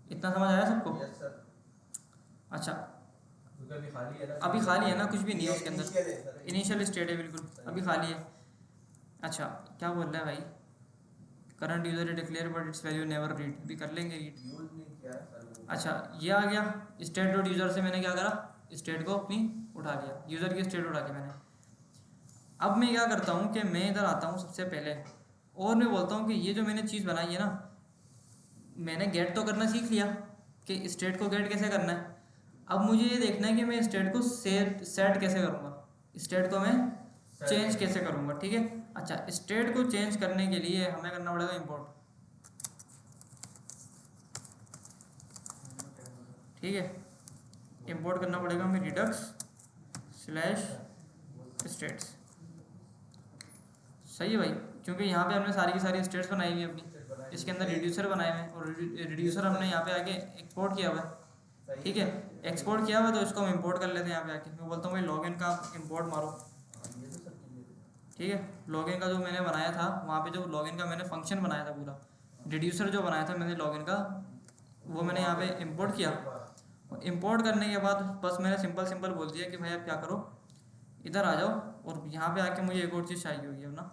A: इतना समझ आया सबको? अच्छा अभी खाली है ना, कुछ भी नहीं है उसके अंदर, इनिशियल स्टेट है बिल्कुल, अभी खाली है। अच्छा क्या बोल रहा है भाई? Current user declare but it's value never read, अभी कर लेंगे रीड। अच्छा ये आ गया स्टेट डॉट यूज़र से, मैंने क्या करा? स्टेट को अपनी उठा लिया, यूज़र की स्टेट उठा ली मैंने। अब मैं क्या करता हूँ कि मैं इधर आता हूँ सबसे पहले, और मैं बोलता हूँ कि ये जो मैंने चीज़ बनाई है ना, मैंने गेट तो करना सीख लिया कि स्टेट को गेट कैसे करना है। अब मुझे ये देखना है कि मैं स्टेट को सेट कैसे करूँगा, स्टेट को मैं चेंज कैसे करूँगा, ठीक है। अच्छा स्टेट को चेंज करने के लिए हमें करना पड़ेगा इंपोर्ट, ठीक है। इंपोर्ट करना पड़ेगा हमें रिडक्स स्लैश स्टेट्स, सही है भाई, क्योंकि यहाँ पे हमने सारी की सारी स्टेट्स बनाई हुई है अपनी, इसके अंदर रिड्यूसर बनाए हुए हैं, और रिड्यूसर हमने यहाँ पे आके एक्सपोर्ट किया हुआ है, ठीक है। एक्सपोर्ट किया हुआ है तो इसको हम इंपोर्ट कर लेते हैं यहाँ पे आके। मैं बोलता हूँ भाई लॉगिन का इंपोर्ट मारो, ठीक है। लॉगिन का जो मैंने बनाया था वहाँ पे, जो लॉगिन का मैंने फंक्शन बनाया था पूरा, रिड्यूसर जो बनाया था मैंने लॉगिन का, वो मैंने यहाँ पे इंपोर्ट किया। इंपोर्ट करने के बाद बस मैंने सिंपल बोल दिया कि भाई आप क्या करो, इधर आ जाओ, और यहाँ पे आके मुझे एक और चीज़ चाहिए होगी अब ना,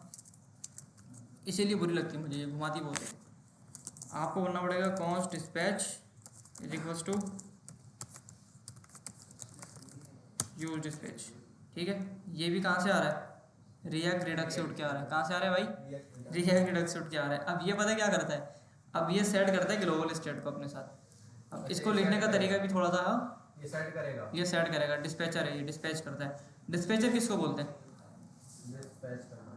A: इसीलिए बुरी लगती है मुझे, ये घुमाती बहुत है। आपको बोलना पड़ेगा const dispatch is equals to use dispatch, ठीक है। ये भी कहाँ से आ रहा है? रिएक्ट रिडक्स से उठ के आ रहा है। कहाँ से आ रहा है भाई? रिएक्ट रिडक्स से उठ के आ रहा है। अब ये पता क्या करता है? अब ये सेट करता है ग्लोबल स्टेट को अपने साथ। अब इसको लिखने का तरीका भी थोड़ा सा,
B: ये सेट करेगा,
A: ये सेट करेगा, डिस्पैचर है ये, डिस्पैच करता है। डिस्पैचर किसको बोलते हैं?
B: डिस्पैच करना।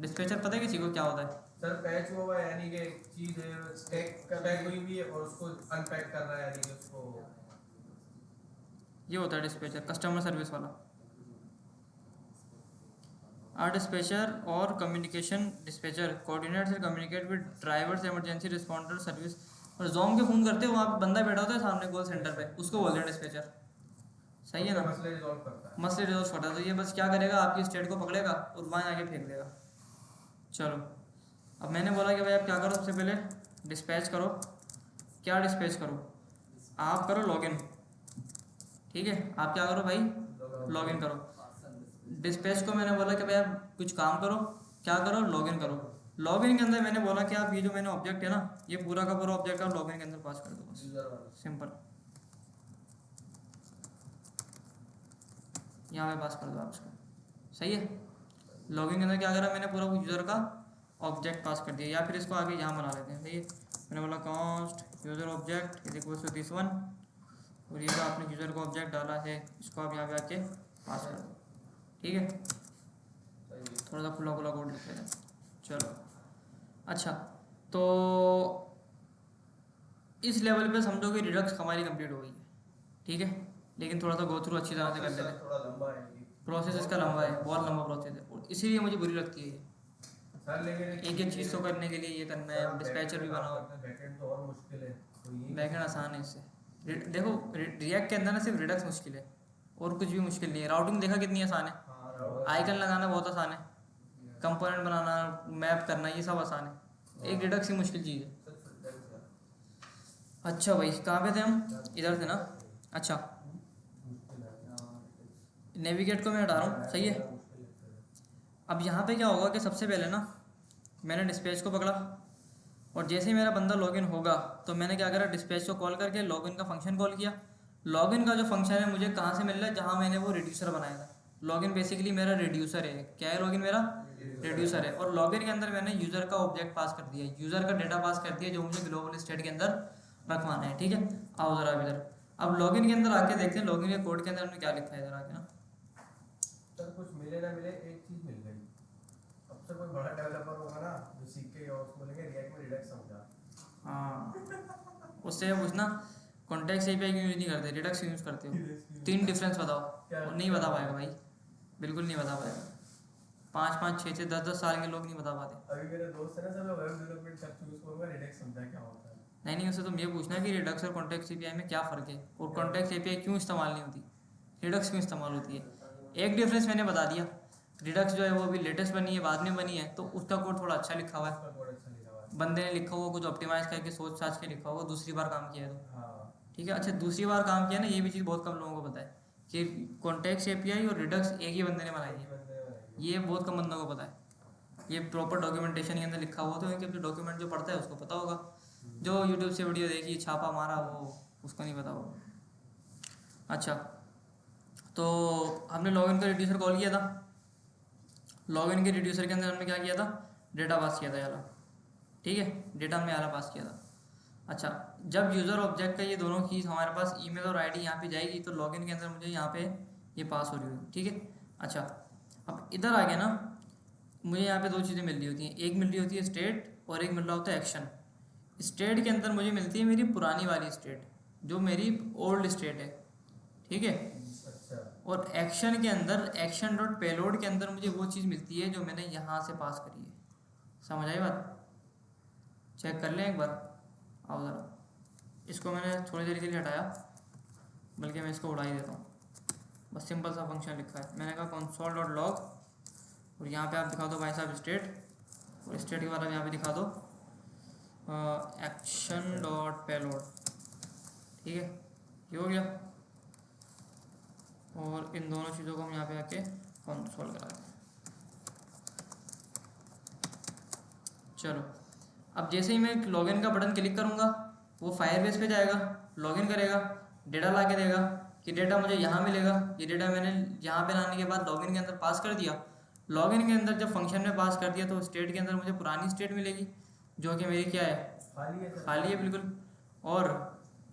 A: डिस्पैचर पता है किसी को क्या होता है?
B: सर पैच हुआ है यानी कि एक चीज है स्टैक हुई भी है और उसको अनपैक करना है, यानी कि उसको
A: ये होता है डिस्पैचर, कस्टमर सर्विस वाला। आर डिस्पैचर और कम्युनिकेशन डिस्पैचर कोऑर्डिनेट से communicate with drivers emergency responder service. और जोम के फ़ोन करते हैं, वहाँ पे बंदा बैठा होता है सामने कॉल सेंटर पे, उसको बोलते हैं डिस्पैचर। सही है ना,
B: मसले रिजॉल्व करता है।
A: मसले रिजॉल्व करता है। तो ये बस क्या करेगा, आपकी स्टेट को पकड़ेगा और वहाँ आके फेंक देगा। चलो, अब मैंने बोला कि भाई आप क्या करो, सबसे पहले डिस्पैच करो। क्या डिस्पैच करो, आप करो लॉगिन। ठीक है, आप क्या करो भाई, लॉगिन करो। डिस्पैच को मैंने बोला कि भाई आप कुछ काम करो, क्या करो, लॉगिन करो। लॉगिन के अंदर मैंने बोला कि आप ये जो मैंने ऑब्जेक्ट है ना, ये पूरा का पूरा ऑब्जेक्ट आप लॉगिन के अंदर पास कर दो, बस
B: यूजर वाला।
A: सिंपल। यहाँ पे पास कर दो आप इसको। सही है, लॉगिन के अंदर क्या करा मैंने, पूरा यूज़र का ऑब्जेक्ट पास कर दिया। या फिर इसको आगे यहाँ बना लेते हैं। सही है, मैंने बोला const user object is equal to this one, और ये जो आपने यूज़र का ऑब्जेक्ट डाला है इसको आप यहाँ पे आके पास कर दो। ठीक है, थोड़ा सा खुला खुला कोड लिख लेते हैं। चलो अच्छा, तो इस लेवल पे समझो कि रिडक्स हमारी कंप्लीट हो गई है। ठीक है, लेकिन थोड़ा सा गो थ्रू अच्छी तरह से कर लेते हैं।
B: थोड़ा लंबा है ये।
A: प्रोसेस इसका लंबा है, बहुत लंबा प्रोसेस है, और इसीलिए मुझे बुरी लगती है ये।
B: सर लेकिन
A: एक एक चीज़ तो करने के लिए ये करना है, डिस्पैचर भी बनाओ।
B: बैकएंड तो और मुश्किल है, तो ये
A: बैकएंड आसान है इससे। देखो रिएक्ट के अंदर ना सिर्फ रिडक्स मुश्किल है, और कुछ भी मुश्किल नहीं है। राउटिंग देखा कितनी आसान है,
B: हाँ,
A: आइकन लगाना बहुत आसान है, कंपोनेंट बनाना, मैप करना, ये सब आसान है। एक रिडक्स ही मुश्किल चीज़ है। अच्छा भाई, कहाँ पे थे हम, इधर थे ना। अच्छा, नेविगेट को मैं हटा रहा हूँ। सही है, अब यहाँ पे क्या होगा कि सबसे पहले ना मैंने डिस्पैच को पकड़ा, और जैसे ही मेरा बंदा लॉगिन होगा तो मैंने क्या करा, डिस्पैच को कॉल करके लॉगिन का फंक्शन कॉल किया। लॉगिन का जो फंक्शन है मुझे कहाँ से मिल रहा है, जहाँ मैंने वो रिड्यूसर बनाया था। लॉगिन बेसिकली मेरा रिड्यूसर है। क्या है लॉगिन मेरा, रिड्यूसर है। और लॉगिन के अंदर मैंने यूज़र का ऑब्जेक्ट पास कर दिया, यूज़र का डेटा पास कर दिया, जो मुझे ग्लोबल स्टेट के अंदर रखवाना है। ठीक है, आओ ज़रा अब इधर। अब लॉगिन के अंदर आके देखते हैं लॉगिन के कोड के अंदर हमने क्या लिखा है। इधर आके ना
B: सर कुछ मिले ना मिले, एक चीज मिल गई। अब से कोई बड़ा डेवलपर होगा ना जो सीख के और उसको बोलेंगे रिएक्ट में रिडक्स समझा।
A: हाँ, उससे पूछना कॉन्टेक्स्ट एपीआई क्यों यूज़ नहीं करते, रिडक्स यूज़ करते हो। 3 डिफरेंस बताओ। और नहीं बता पाएगा भाई, बिल्कुल नहीं बता पाएगा। 5-5, 6-6, 10-10 साल के लोग नहीं बता पाते।
B: अभी मेरे दोस्त है ना, सब वेब डेवलपमेंट सब चूज करूंगा, रिडक्स समझा क्या होता है।
A: नहीं, उससे तुम ये पूछना कि रिडक्स और कॉन्टेक्स्ट एपीआई में क्या फ़र्क है, और कॉन्टेक्स्ट एपीआई क्यों इस्तेमाल नहीं होती, रिडक्स क्यों इस्तेमाल होती है। एक डिफरेंस मैंने बता दिया, रिडक्स जो है वो अभी लेटेस्ट बनी है, बाद में बनी है, तो उसका कोड थोड़ा अच्छा लिखा हुआ है।
B: उसका कोड अच्छा लिखा हुआ है।
A: बंदे ने लिखा हुआ कुछ ऑप्टिमाइज करके सोच साच के लिखा हुआ, दूसरी बार काम किया है तो।
B: हाँ,
A: ठीक है, अच्छा दूसरी बार काम किया ना, ये भी चीज़ बहुत कम लोगों को पता है कि कॉन्टेक्स्ट एपीआई और रिडक्स एक ही बंदे ने बनाई है। ये बहुत कम बंदों को पता है। ये प्रॉपर डॉक्यूमेंटेशन के अंदर लिखा हुआ, तो इनके डॉक्यूमेंट जो पढ़ता है उसको पता होगा। जो यूट्यूब से वीडियो देखी, छापा मारा, वो उसको नहीं पता होगा। अच्छा, तो हमने लॉगिन का रिड्यूसर कॉल किया था। लॉगिन के रिड्यूसर के अंदर हमने क्या किया था, डेटा पास किया था यार। ठीक है, डेटा हमने यार पास किया था। अच्छा, जब यूज़र ऑब्जेक्ट का ये दोनों चीज़ हमारे पास ईमेल और आईडी यहाँ पे जाएगी, तो लॉगिन के अंदर मुझे यहाँ पे ये पास हो रही होगी। ठीक है, अच्छा अब इधर आ गया ना, मुझे यहाँ पे 2 चीज़ें मिल रही होती हैं। एक मिल रही होती है स्टेट, और एक मिल रहा होता है एक्शन। स्टेट के अंदर मुझे मिलती है मेरी पुरानी वाली स्टेट, जो मेरी ओल्ड स्टेट है। ठीक है,
B: अच्छा।
A: और एक्शन के अंदर एक्शन डॉट पेलोड के अंदर मुझे वो चीज़ मिलती है जो मैंने यहाँ से पास करी है। समझ आई बात, चेक कर लें एक बार। आओ ज़रा, इसको मैंने थोड़ी देर के लिए हटाया, बल्कि मैं इसको उड़ा ही देता हूँ। बस सिंपल सा फंक्शन लिखा है, मैंने कहा कंसोल डॉट लॉग, और यहाँ पे आप दिखा दो भाई साहब स्टेट, और स्टेट के बाद आप यहाँ पे दिखा दो एक्शन डॉट पेलोड। ठीक है, ये हो गया, और इन दोनों चीज़ों को हम यहाँ पे आके कंसोल करा दें। चलो, अब जैसे ही मैं लॉगिन का बटन क्लिक करूँगा, वो फायरबेस पे जाएगा, लॉगिन करेगा, डेटा ला के देगा कि डेटा मुझे यहाँ मिलेगा। ये डेटा मैंने यहाँ पे लाने के बाद लॉगिन के अंदर पास कर दिया। लॉगिन के अंदर जब फंक्शन में पास कर दिया, तो स्टेट के अंदर मुझे पुरानी स्टेट मिलेगी, जो कि मेरी क्या है,
B: खाली है सर।
A: खाली है बिल्कुल। और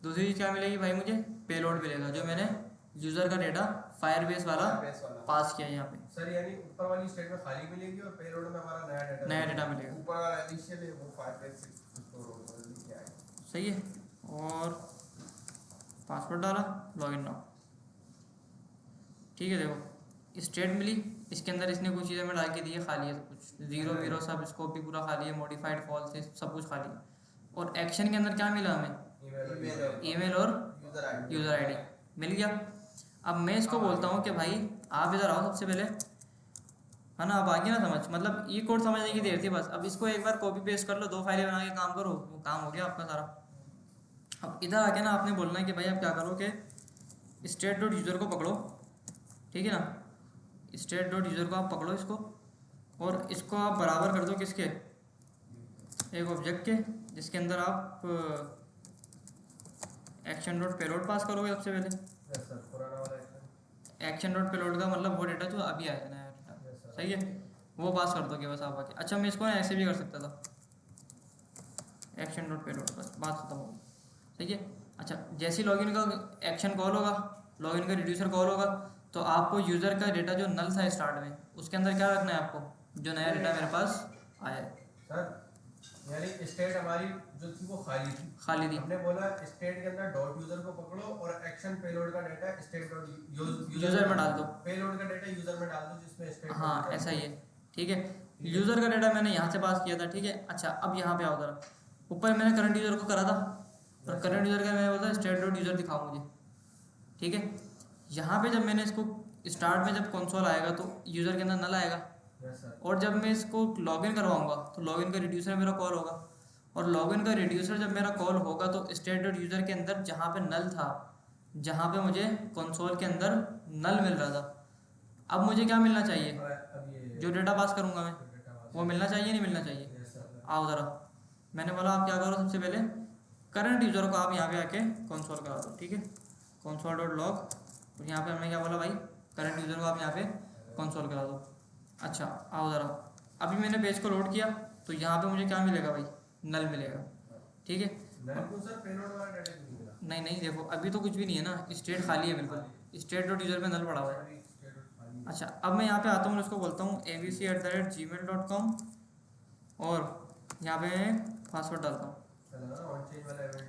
A: दूसरी चीज़ क्या मिलेगी भाई, मुझे पेलोड मिलेगा, जो मैंने यूज़र का डेटा फायरबेस वाला पास किया यहाँ पे।
B: सर यानी ऊपर वाली स्टेट में खाली मिलेगी और पेलोड में हमारा नया डेटा
A: मिलेगा।
B: ऊपर वाला इनिशियल है वो फायरबेस से स्टोर होगा, क्या है।
A: सही है, और पासवर्ड डाला, लॉगिन नाउ। ठीक है। देखो स्टेट मिली, इसके अंदर इसने कुछ चीज़ें में डाल के दी है, खाली है सब कुछ, जीरो वीरो सब स्कोप भी पूरा खाली है, मॉडिफाइड फॉल्स है, सब कुछ खाली है। और एक्शन के अंदर क्या मिला हमें, ईमेल और यूज़र आईडी मिल गया। अब मैं इसको बोलता हूँ कि भाई आप इधर आओ सबसे पहले, है ना। अब आ गया ना समझ, मतलब ये कोड समझने की देर थी बस। अब इसको एक बार कॉपी पेस्ट कर लो, 2 फाइलें बना के काम करो, वो काम हो गया आपका सारा। अब इधर आके ना आपने बोलना है कि भाई आप क्या करो कि स्टेट डॉट यूज़र को पकड़ो, ठीक है ना। स्टेट डॉट यूज़र को आप पकड़ो इसको, और इसको आप बराबर कर दो किसके, एक ऑब्जेक्ट के, जिसके अंदर आप एक्शन डॉट पेलोड पास करोगे सबसे पहले।
B: यस सर, पुराना वाला एक्शन।
A: एक्शन डॉट पेलोड का मतलब वो डेटा जो अभी आया है, नया डेटा, सही है, वो पास कर दोगे बस आप आके। अच्छा मैं इसको ना ऐसे भी कर सकता था, एक्शन डॉट पेलोड, बस बात खत्म होगी, सही है। अच्छा जैसे ही लॉगिन का एक्शन कॉल होगा, लॉगिन का रिड्यूसर कॉल होगा, तो आपको यूज़र का डेटा जो नल था स्टार्ट में, उसके अंदर क्या रखना है आपको, जो नया डेटा मेरे पास आया है।
B: सर यानी स्टेट हमारी जो थी वो खाली थी,
A: खाली थी,
B: हमने बोला स्टेट के अंदर डॉट यूजर को पकड़ो और एक्शन पेलोड का डेटा स्टेट डॉट
A: यूज़र में डाल दो,
B: पेलोड का डेटा यूजर में डाल दो जिसमें स्टेट।
A: हाँ ऐसा ही है, ठीक है। यूज़र का डेटा मैंने यहाँ से पास किया था, ठीक है। अच्छा अब यहाँ पे आओ जरा, ऊपर मैंने करंट यूज़र को करा था, और करंट यूज़र का मैंने बोला स्टेट डॉट यूज़र दिखाओ मुझे, ठीक है। यहाँ पे जब मैंने इसको स्टार्ट में जब कंसोल आएगा तो यूज़र के अंदर नल आएगा,
B: यस सर।
A: और जब मैं इसको लॉगिन करवाऊंगा तो लॉगिन का रिड्यूसर मेरा कॉल होगा, और लॉगिन का रिड्यूसर जब मेरा कॉल होगा तो स्टेट डॉट यूज़र के अंदर जहाँ पे नल था, जहाँ पे मुझे कंसोल के अंदर नल मिल रहा था, अब मुझे क्या मिलना चाहिए,
B: अब ये
A: जो डेटा पास करूँगा मैं वो मिलना चाहिए, नहीं मिलना चाहिए।
B: Yes sir.
A: आओ ज़रा, मैंने बोला आप क्या करो, सबसे पहले करंट यूज़र को आप यहाँ पे आके कंसोल करा दो, ठीक है। कंसोल डॉट लॉग, और यहाँ पे हमने क्या बोला भाई, करंट यूज़र को आप यहाँ पे कंसोल करा दो। अच्छा आओ ज़रा, अभी मैंने पेज को लोड किया तो यहाँ पे मुझे क्या मिलेगा भाई, नल मिलेगा, ठीक है।
B: नल सर पेलोड वाला डेटा क्यों मिला?
A: नहीं नहीं देखो अभी तो कुछ भी नहीं है ना, स्टेट खाली है बिल्कुल, स्टेट डॉट यूज़र पे नल पड़ा हुआ है। अच्छा अब मैं यहाँ पे आता हूँ, इसको बोलता हूँ abc@gmail.com, और यहाँ पे पासवर्ड डालता हूँ,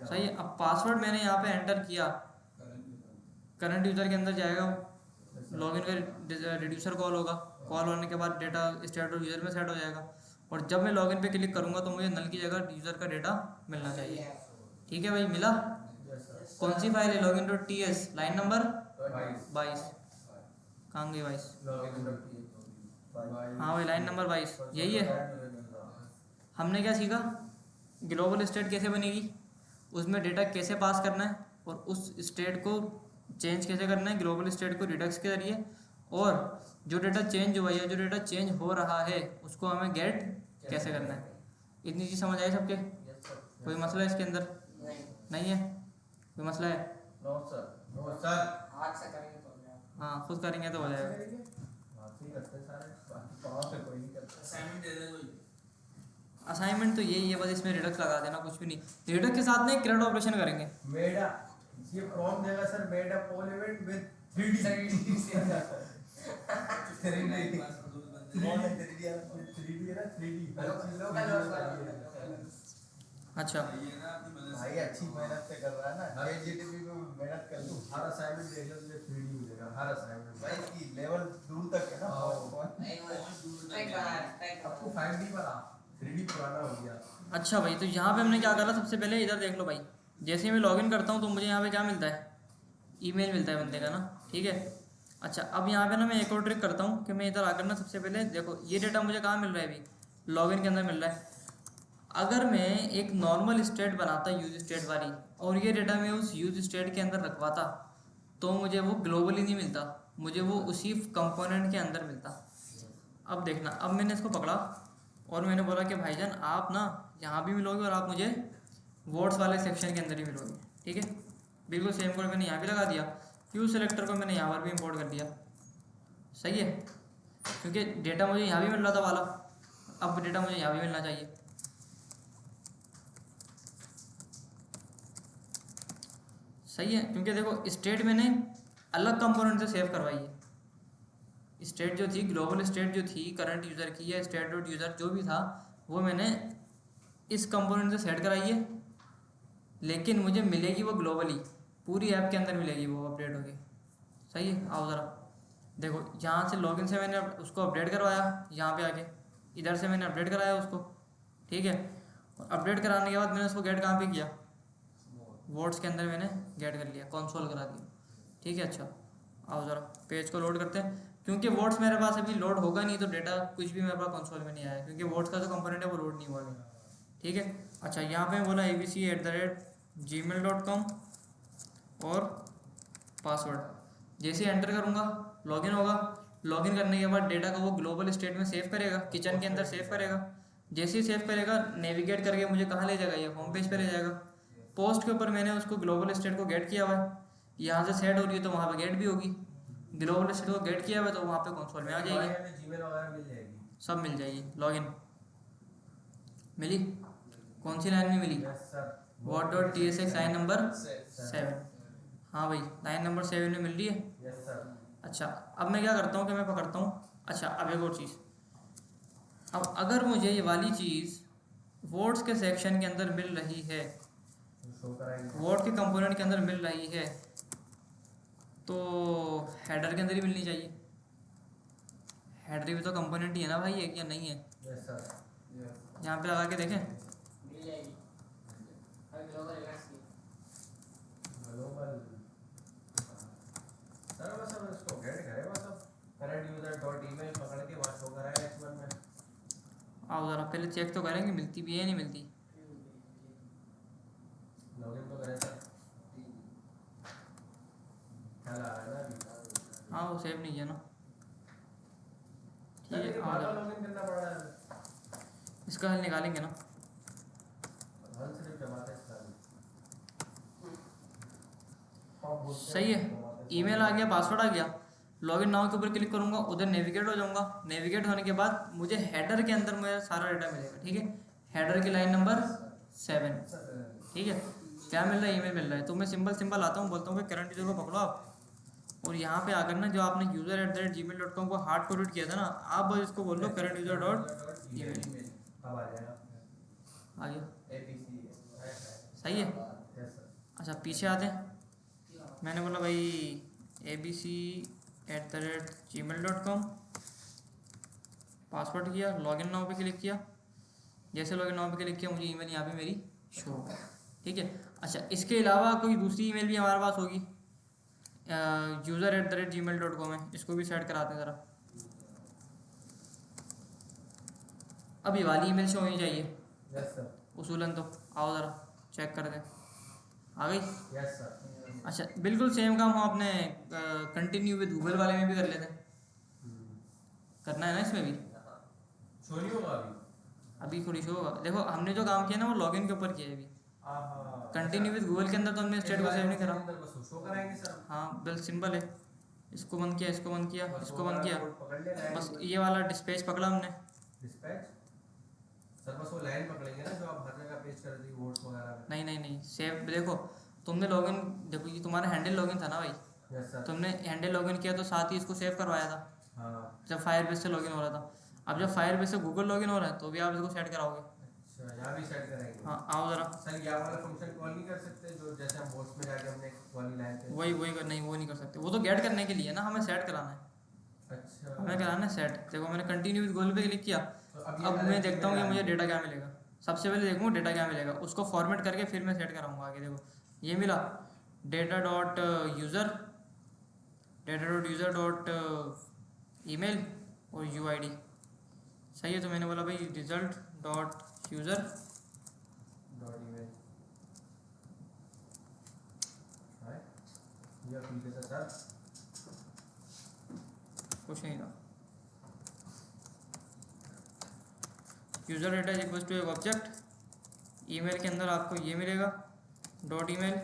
A: सही है। अब पासवर्ड मैंने यहाँ पे एंटर किया, करंट यूज़र के अंदर जाएगा, लॉगिन का रिड्यूसर कॉल होगा, कॉल होने के बाद डेटा स्टेट डॉट यूज़र में सेट हो जाएगा, और जब मैं लॉगिन पे क्लिक करूँगा तो मुझे नल की जगह यूज़र का डेटा मिलना चाहिए, ठीक है भाई। मिला, कौन सी फाइल है, login dot ts, line number 22, कहाँ गई 22, हाँ भाई लाइन नंबर 22 यही है। हमने क्या सीखा, ग्लोबल स्टेट कैसे बनेगी, उसमें डेटा कैसे पास करना है, और उस स्टेट को चेंज कैसे करना है, ग्लोबल स्टेट को रिडक्स के जरिए, और जो डेटा चेंज हुआ है या जो डेटा चेंज हो रहा है उसको हमें गेट कैसे करना है। इतनी चीज़ समझ आई सबके, कोई मसला है इसके अंदर, नहीं है कोई मसला है?
B: No sir, no sir.
C: हाथ से करेंगे तो हो जाएगा।
A: हाँ खुद करेंगे तो हो जाएगा।
B: बाकी करते हैं सारे, बाकी पावर पे कोई नहीं करता।
C: असाइनमेंट दे देना कोई।
A: असाइनमेंट तो यही है बस, इसमें रिडक्स लगा देना, कुछ भी नहीं। रिडक्स के साथ में क्रेड ऑपरेशन करेंगे।
B: मेड ये प्रॉम्प्ट देगा sir, made a poll event with 3D। 3D।
A: अच्छा
B: भाई अच्छी मेहनत से कर रहा है ना, जेजीटीपी पे मेहनत कर लूं, हर असाइनमेंट देख लो तुझे 3D मिलेगा, हर असाइनमेंट भाई की लेवल दूर तक है ना। आपको 5D पर आ, 3D पुराना हो गया।
A: अच्छा भाई, तो यहाँ पे हमने क्या करा, सबसे पहले इधर देख लो भाई, जैसे ही मैं लॉगिन करता हूँ तो मुझे यहाँ पे क्या मिलता है, ईमेल मिलता है बंदे का ना, ठीक है। अच्छा अब यहाँ पे ना मैं एक और ट्रिक करता हूँ कि मैं इधर आकर ना सबसे पहले देखो ये डेटा मुझे कहाँ मिल रहा है, अभी लॉगिन के अंदर मिल रहा है। अगर मैं एक नॉर्मल स्टेट बनाता यूज स्टेट वाली, और ये डेटा मैं उस यूज स्टेट के अंदर रखवाता, तो मुझे वो ग्लोबली नहीं मिलता, मुझे वो उसी कंपोनेंट के अंदर मिलता। अब देखना, अब मैंने इसको पकड़ा और मैंने बोला कि भाईजान आप ना यहाँ भी मिलोगे और आप मुझे वर्ड्स वाले सेक्शन के अंदर ही मिलोगे, ठीक है। बिल्कुल सेम कोड मैंने यहाँ भी लगा दिया, क्यू सेलेक्टर को मैंने यहाँ पर भी इंपोर्ट कर दिया, सही है, क्योंकि डेटा मुझे यहाँ भी मिल रहा था वाला, अब डेटा मुझे यहाँ भी मिलना चाहिए। सही है, क्योंकि देखो स्टेट मैंने अलग कंपोनेंट से सेव करवाई है। स्टेट जो थी, ग्लोबल स्टेट जो थी करंट यूज़र की या स्टेट डॉट यूज़र जो भी था, वो मैंने इस कंपोनेंट से सेट कराई है, लेकिन मुझे मिलेगी वो ग्लोबली, पूरी ऐप के अंदर मिलेगी वो अपडेट होके। सही है, आओ ज़रा देखो यहाँ से लॉगिन से मैंने उसको अपडेट करवाया, यहाँ पे आके इधर से मैंने अपडेट कराया उसको, ठीक है। और अपडेट कराने के बाद मैंने उसको गेट कहाँ पे किया, वोट्स के अंदर मैंने गेट कर लिया, कंसोल करा दिया, ठीक है। अच्छा आओ ज़रा पेज को लोड करते हैं, क्योंकि वोट्स मेरे पास अभी लोड होगा नहीं तो डेटा कुछ भी मेरे पास कंसोल में नहीं आया, क्योंकि वोट्स का जो कंपोनेंट है वो लोड नहीं हुआ अभी, ठीक है। अच्छा यहाँ पे बोला abc@gmail.com और पासवर्ड, जैसे ही एंटर करूँगा लॉगिन होगा। लॉगिन करने के बाद डेटा को वो ग्लोबल स्टेट में सेव करेगा, किचन के अंदर सेव करेगा। जैसे ही सेव करेगा नेविगेट करके मुझे कहाँ ले जाएगा, ये होम पेज पे ले जाएगा। पोस्ट के ऊपर मैंने उसको ग्लोबल स्टेट को गेट किया हुआ है, यहाँ से सेट हो रही है तो वहाँ पे गेट भी होगी। ग्लोबल स्टेट को गेट किया हुआ है तो वहाँ पे कंसोल में आ जाएगी,
B: जीमेल वगैरह मिल जाएगी,
A: सब मिल जाएगी। लॉगिन मिली, कौन सी लाइन में मिली,
B: yes sir.
A: what.tsx line number 7, हाँ भाई लाइन नंबर 7 में मिल रही है।
B: Yes sir.
A: अच्छा अब मैं क्या करता हूँ कि मैं पकड़ता हूँ, अच्छा अब एक और चीज़, अब अगर मुझे ये वाली चीज़ वर्ड्स के सेक्शन के अंदर मिल रही है,
B: शो कराएंगे,
A: वर्ड के कंपोनेंट के अंदर मिल रही है, तो हेडर के अंदर ही मिलनी चाहिए। हेडर भी तो कंपोनेंट ही है ना भाई, है क्या नहीं है।
B: Yes sir.
A: यहाँ पे लगा के देखें,
D: मिल जाएगी। और ग्लोबल एलर्ट्स की
B: ग्लोबल सर बस अब इसको गेट करें, बस अब करंट यूजर डॉट ईमेल पकड़ के वहाँ शो कराएगा H1 में।
A: आओ ज़रा पहले चेक तो करेंगे मिलती भी है नहीं मिलती।
B: लॉगिन तो करें सर, ख्याल आ रहा है ना अभी।
A: हाँ वो सेव नहीं है ना, ठीक
B: सर
A: है।
B: लेकिन
A: आओ
B: बार
A: ज़रा
B: लॉगिन करना पड़ रहा है,
A: इसका हल निकालेंगे ना।
B: हल सिर्फ जमाते हैं सर।
A: सही है, ईमेल आ गया, पासवर्ड आ गया, लॉगिन नाउ के ऊपर क्लिक करूंगा, उधर नेविगेट हो जाऊंगा। नेविगेट होने के बाद मुझे हेडर के अंदर मेरा सारा डेटा मिलेगा, ठीक है। हेडर की लाइन नंबर 7, ठीक है। क्या मिल रहा है, ईमेल मिल रहा है। तो मैं सिंपल आता हूँ, बोलता हूँ कि करंट यूजर को पकड़ो आप, और यहाँ पे आकर ना जो आपने user@gmail.com को हार्ड कोडेड किया था ना, आप बस इसको बोल दो करंट यूजर डॉट ईमेल,
B: अब आ जाएगा
A: आ गया,
B: APC।
A: सही है।
B: Yes sir.
A: अच्छा पीछे आते हैं, मैंने बोला भाई abc@gmail.com, पासवर्ड किया, लॉगिन नाउ पे क्लिक किया। जैसे लॉगिन नाउ पे क्लिक किया मुझे ईमेल यहाँ पे मेरी शो हो, ठीक है। अच्छा इसके अलावा कोई दूसरी ईमेल भी हमारे पास होगी, user@gmail.com है, इसको भी सेट कराते हैं ज़रा। अब ये वाली ईमेल शो होनी चाहिए
B: यस सर।
A: उसूलन, तो आओ ज़रा चेक कर दें, आ गई।
B: Yes sir.
A: अच्छा बिल्कुल सेम काम हम अपने कंटिन्यू विद गूगल वाले में भी कर लेते हैं, करना है ना इसमें भी।
B: शो नहीं होगा अभी।
A: अभी थोड़ी शो होगा, देखो हमने जो काम किया ना वो लॉगिन के ऊपर किया है अभी। कंटिन्यू विद गूगल के अंदर तो हमने स्टेट को सेव नहीं करा।
B: बस शो कराएंगे सर।
A: हाँ बिल सिंपल है, इसको बंद किया, इसको बंद किया,
B: बस
A: इसको
B: वो
A: बंद
B: वाला
A: किया,
B: कोड पकड़ लेना है।
A: बस ये वाला डिस्पैच पकड़ा हमने।
B: डिस्पैच सर, बस वो लाइन पकड़ेंगे ना जो आप हर जगह पेस्ट कर दी वोट्स वगैरह में।
A: नहीं सेव, देखो तुमने लॉगिन, देखो ये तुम्हारा हैंडल लॉगिन था ना भाई,
B: यस सर।
A: तुमने हैंडल लॉगिन किया तो साथ ही इसको सेव करवाया था
B: हाँ।
A: जब फायरबेस से लॉगिन हो रहा था। अब जब फायरबेस से गूगल लॉगिन हो रहा है तो भी आप इसको सेट कराओगे।
B: अच्छा यहाँ भी सेट करेंगे।
A: हाँ आओ ज़रा,
B: सर ये वाला फंक्शन कॉल नहीं कर सकते जो जैसे हम वोट्स में जाके हमने वाली लाइन पे।
A: वही नहीं वो नहीं कर सकते, वो तो गेट करने के लिए ना, हमें सेट कराना है,
B: अच्छा
A: हमें कराना है सेट। देखो मैंने कंटिन्यू विद गूगल पे क्लिक किया,
B: तो
A: अब मैं देखता हूँ कि मुझे डेटा क्या मिलेगा। सबसे पहले देखूँ डेटा क्या मिलेगा, उसको फॉर्मेट करके फिर मैं सेट कराऊंगा आगे। देखो ये मिला data dot user dot email और UID, सही है। तो मैंने बोला भाई result dot user
B: dot email ये ठीक है सर।
A: कुछ नहीं था, user data is equal to एक ऑब्जेक्ट, ईमेल के अंदर आपको ये मिलेगा डॉट ईमेल,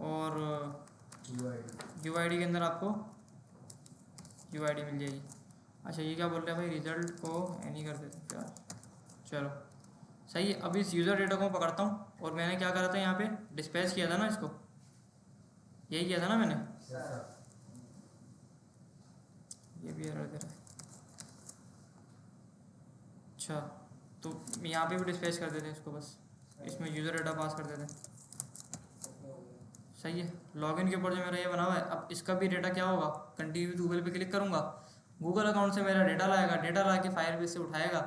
A: और UID के अंदर आपको UID मिल जाएगी। अच्छा ये क्या बोल रहे हैं भाई, रिजल्ट को एनी कर देते हैं क्या, चलो सही है। अब इस यूज़र डेटा को पकड़ता हूँ, और मैंने क्या करा था यहाँ पे डिस्पैच किया था ना इसको, यही किया था ना मैंने। ये भी एरर दे रहा है, अच्छा तो यहाँ पे भी डिस्पैच कर देते हैं इसको, बस इसमें यूज़र डेटा पास कर देते हैं, सही है। लॉगिन के ऊपर जो मेरा ये बना हुआ है, अब इसका भी डेटा क्या होगा, कंटिन्यू विद गूगल पे क्लिक करूँगा, गूगल अकाउंट से मेरा डेटा लाएगा, डेटा ला के फायरबेस से उठाएगा,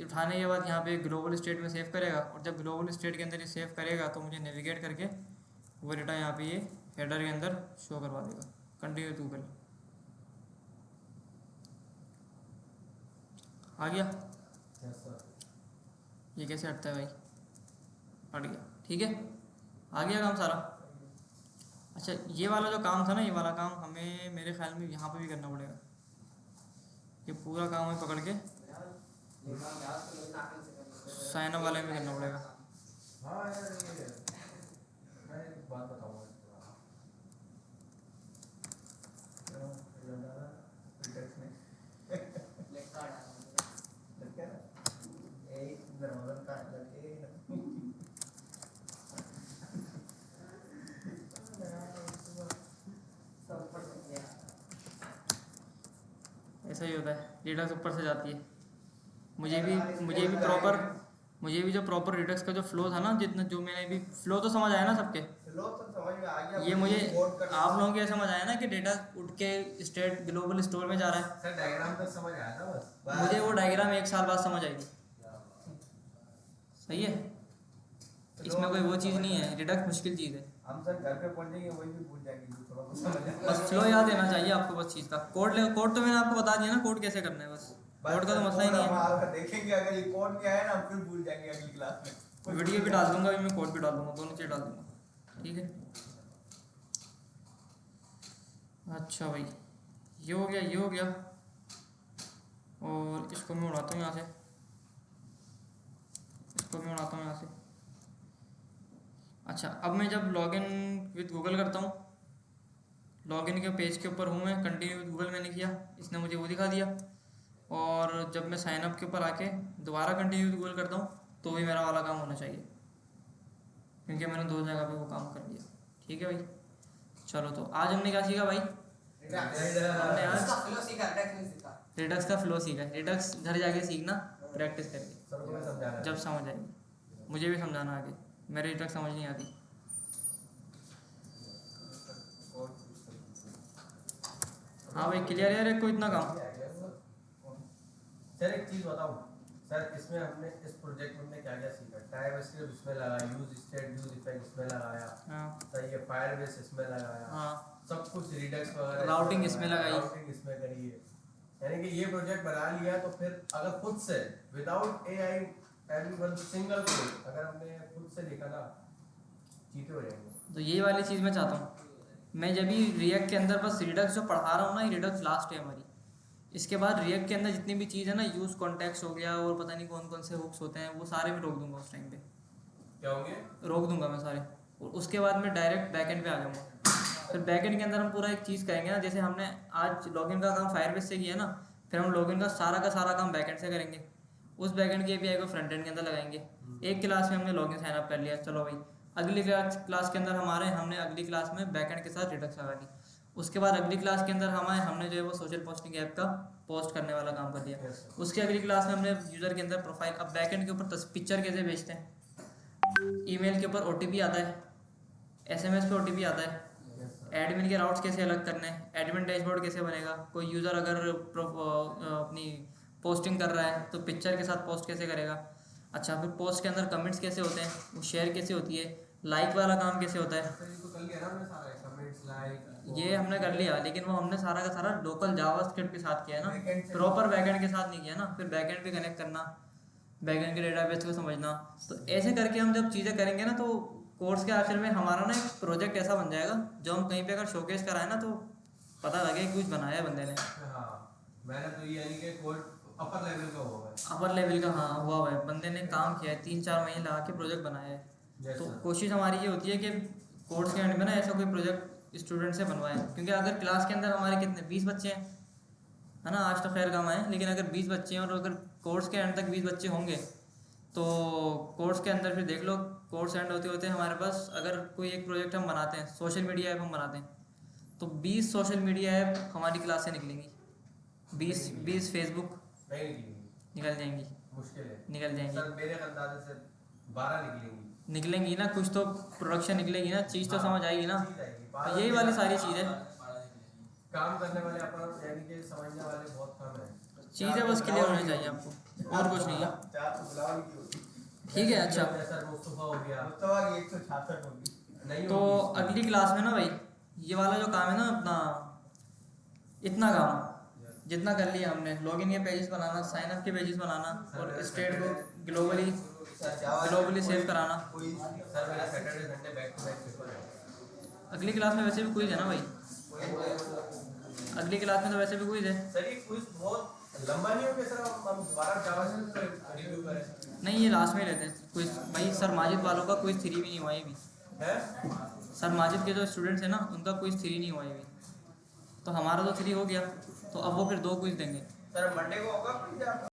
A: उठाने के बाद यहाँ पे ग्लोबल स्टेट में सेव करेगा, और जब ग्लोबल स्टेट के अंदर ये सेव करेगा तो मुझे नेविगेट करके वो डेटा यहाँ पे ये हेडर के अंदर शो करवा देगा, कंटिन्यू विद गूगल। आ गया?
B: Yes sir.
A: ये कैसे हटता है भाई? हट गया, ठीक है, आ गया काम सारा। अच्छा, ये वाला जो काम था ना, ये वाला काम हमें मेरे ख्याल में यहाँ पे भी करना पड़ेगा, ये पूरा काम हमें पकड़ के साइन अप वाले में करना पड़ेगा।
B: हाँ यार ये मैं एक बात बताऊंगा
A: ऐसा ही होता है, रिडक्स ऊपर से जाती है। मुझे भी जो प्रॉपर रिडक्स का जो फ्लो था ना, जितना जो मैंने भी फ्लो तो समझ आया ना सबके,
C: लो तो समझ में आ गया।
A: ये मुझे
C: बोर्ड कर
A: आप लोगों को ये समझ आया ना कि डेटा उठ के स्टेट ग्लोबल स्टोर में जा रहा है।
B: सर डायग्राम तक समझ आया था बस।
A: मुझे वो डायग्राम 1 साल बाद समझ आएगी। सही है, इसमें कोई वो चीज़ नहीं है, रिडक्स मुश्किल चीज़ है।
C: हम सर घर पे पहुंचेंगे वही भी भूल जाएंगे जो थोड़ा बहुत समझ आएगा।
A: बस फ्लो याद देना चाहिए आपको, बस चीज़ का कोड तो मैंने आपको बता दिया ना, कोड कैसे करना है, बस कोड का तो मसला ही नहीं है।
C: हम देखेंगे अगर ये कोड नहीं आया ना हम फिर भूल जाएंगे अगली क्लास में।
A: वीडियो भी डाल दूंगा, अभी मैं कोड भी डाल दूंगा, दोनों चीज़ डाल दूंगा, ठीक है। अच्छा भाई, ये हो गया, ये हो गया, और इसको मैं उड़ाता हूँ यहाँ से, इसको मैं उड़ाता हूँ यहाँ से। अच्छा, अब मैं जब लॉगिन विद गूगल करता हूँ, लॉगिन के पेज के ऊपर हूँ मैं, कंटिन्यू विद गूगल मैंने किया, इसने मुझे वो दिखा दिया, और जब मैं साइन अप के ऊपर आके दोबारा कंटिन्यू विद गूगल करता हूँ तो भी मेरा वाला काम होना चाहिए, क्योंकि मैंने 2 जगह पे वो काम कर लिया, ठीक है भाई। चलो, तो आज हमने क्या सीखा भाई? हमने आज
D: इसका फ्लो सीखा, रिडक्स नहीं सीखा।
A: रिडक्स का फ्लो सीखा। रिडक्स घर जाके सीखना, प्रैक्टिस करके,
B: सर को मैं समझाना
A: जब समझ आएगी। मुझे भी समझाना आगे, मेरे रिडक्स समझ नहीं आती। हाँ भाई, क्लियर है को इतना काम?
B: सर एक चीज बताऊं सर, इसमें हमने इस प्रोजेक्ट में हमने क्या क्या सीखा? टाइम स्क्रिप्ट इसमें लगाया, यूज स्टेट यूज इफेक्ट इसमें लगाया,
A: हाँ
B: सही है, फायरबेस इसमें लगाया,
A: हाँ,
B: सब कुछ रिडक्स वगैरह
A: राउटिंग इसमें लगाई,
B: राउटिंग इसमें करी है। यानी कि ये प्रोजेक्ट बना लिया तो फिर अगर खुद से without AI every one single code अगर हमने खुद से लिखा ना, चीते हो जाएंगे।
A: तो ये वाली चीज़ मैं चाहता हूँ। मैं जब भी रिएक्ट के अंदर बस रिडक्स जो पढ़ा रहा हूँ ना, ये रिडक्स लास्ट है हमारी। इसके बाद रिएक्ट के अंदर जितनी भी चीज़ है ना, यूज़ कॉन्टेक्स्ट हो गया और पता नहीं कौन कौन से हुक्स होते हैं, वो सारे मैं रोक दूंगा उस टाइम पे,
B: क्या होंगे?
A: रोक दूंगा मैं सारे। और उसके बाद मैं डायरेक्ट बैकएंड पे आ जाऊँगा। फिर बैकएंड के अंदर हम पूरा एक चीज़ करेंगे ना, जैसे हमने आज लॉगिन का काम फायरबेस से किया ना, फिर हम लॉगिन का सारा काम बैकएंड से करेंगे। उस बैकएंड की एपीआई को फ्रंट एंड के अंदर लगाएंगे। एक क्लास में हमने लॉगिन साइन अप कर लिया, चलो भाई अगली क्लास के अंदर हमने अगली क्लास में बैकएंड के साथ रिडक्स लगा दी। उसके बाद अगली क्लास के अंदर हमने जो है वो सोशल पोस्टिंग ऐप का पोस्ट करने वाला काम कर दिया। उसके अगली क्लास में हमने यूज़र के अंदर प्रोफाइल, अब बैकएंड के ऊपर पिक्चर कैसे भेजते हैं, ईमेल के ऊपर ओटीपी आता है, एसएमएस पे ओटीपी आता है, एडमिन के राउट्स कैसे अलग करने हैं, एडमिन डैशबोर्ड कैसे बनेगा, कोई यूज़र अगर अपनी पोस्टिंग कर रहा है तो पिक्चर के साथ पोस्ट कैसे करेगा। अच्छा, फिर पोस्ट के अंदर कमेंट्स कैसे होते हैं, वो शेयर कैसे होती है, लाइक वाला काम कैसे होता है,
B: तो कर लिया ना हमने सारा, कमेंट्स लाइक
A: ये हमने कर लिया। लेकिन वो हमने सारा का सारा लोकल जावास्क्रिप्ट के साथ किया है ना, प्रॉपर बैकएंड के साथ नहीं किया ना। फिर बैकएंड पे कनेक्ट करना, बैकएंड के डेटाबेस को समझना, तो ऐसे करके हम जब चीज़ें करेंगे ना, तो कोर्स के आखिर में हमारा ना एक प्रोजेक्ट ऐसा बन जाएगा जो हम कहीं पे अगर शोकेस कराए ना, तो पता लगे कुछ बनाया है बंदे ने।
B: हाँ, मैंने तो ये यानी कि कोड अपर लेवल का हुआ है।
A: अपर लेवल का, हाँ हुआ है, बंदे ने काम किया है, 3-4 महीने लगा के प्रोजेक्ट बनाया है। तो कोशिश हमारी ये होती है कि कोर्स के एंड में ना ऐसा कोई प्रोजेक्ट स्टूडेंट से बनवाएं, क्योंकि अगर क्लास के अंदर हमारे कितने 20 बच्चे हैं, है ना, आज तो खैर कम आए, लेकिन अगर 20 बच्चे हैं और अगर कोर्स के एंड तक 20 बच्चे होंगे, तो कोर्स के अंदर फिर देख लो, कोर्स एंड होते होते हमारे पास अगर कोई एक प्रोजेक्ट हम बनाते हैं, सोशल मीडिया ऐप हम बनाते हैं, तो 20 सोशल मीडिया ऐप हमारी क्लास से निकलेंगी, 20 फेसबुक
B: नहीं निकलेंगी,
A: निकल जाएंगी,
B: मुश्किल है,
A: निकल जाएंगी।
B: सर मेरे अंदाजे से 12 निकलेंगी।
A: निकलेंगी ना, कुछ तो प्रोडक्शन निकलेगी ना, चीज़ तो समझ आएगी ना।
B: चीज आएगी।
A: तो यही वाली सारी चीज़ है,
B: काम करने वाले अपन यानी कि समझने वाले बहुत कम है।
A: चीज़ें बस क्लियर होनी चाहिए आपको, और कुछ नहीं है।
C: चार तो बुलाओ की होती
A: ठीक है, अच्छा।
B: जैसा मुस्तफा हो गया
C: मुस्तफा की 166 होगी।
B: नहीं
A: तो
B: होगी।
A: अगली क्लास में ना भाई ये वाला जो काम है ना अपना, इतना काम जितना कर लिया हमने, लॉगिन के पेजेस बनाना, साइन अप के पेजेस बनाना और स्टेट को ग्लोबली सेव कराना।
C: कोई
B: सर मेरा Saturday Sunday back to back paper है।
A: अगली क्लास में वैसे भी क्विज है ना भाई, अगली क्लास में तो वैसे भी क्विज है।
B: सर ये क्विज बहुत लंबा नहीं हो गया सर, हम दोबारा जावास्क्रिप्ट रिव्यू करें
A: नहीं ये लास्ट में ही लेते हैं क्विज भाई। सर माजिद वालों का क्विज 3 भी नहीं हुआ है अभी।
B: है।
A: सर माजिद के जो स्टूडेंट्स हैं ना उनका क्विज 3 नहीं हुआ है अभी, तो हमारा तो 3 हो गया, तो अब वो फिर 2 क्विज देंगे।
C: सर मंडे को होगा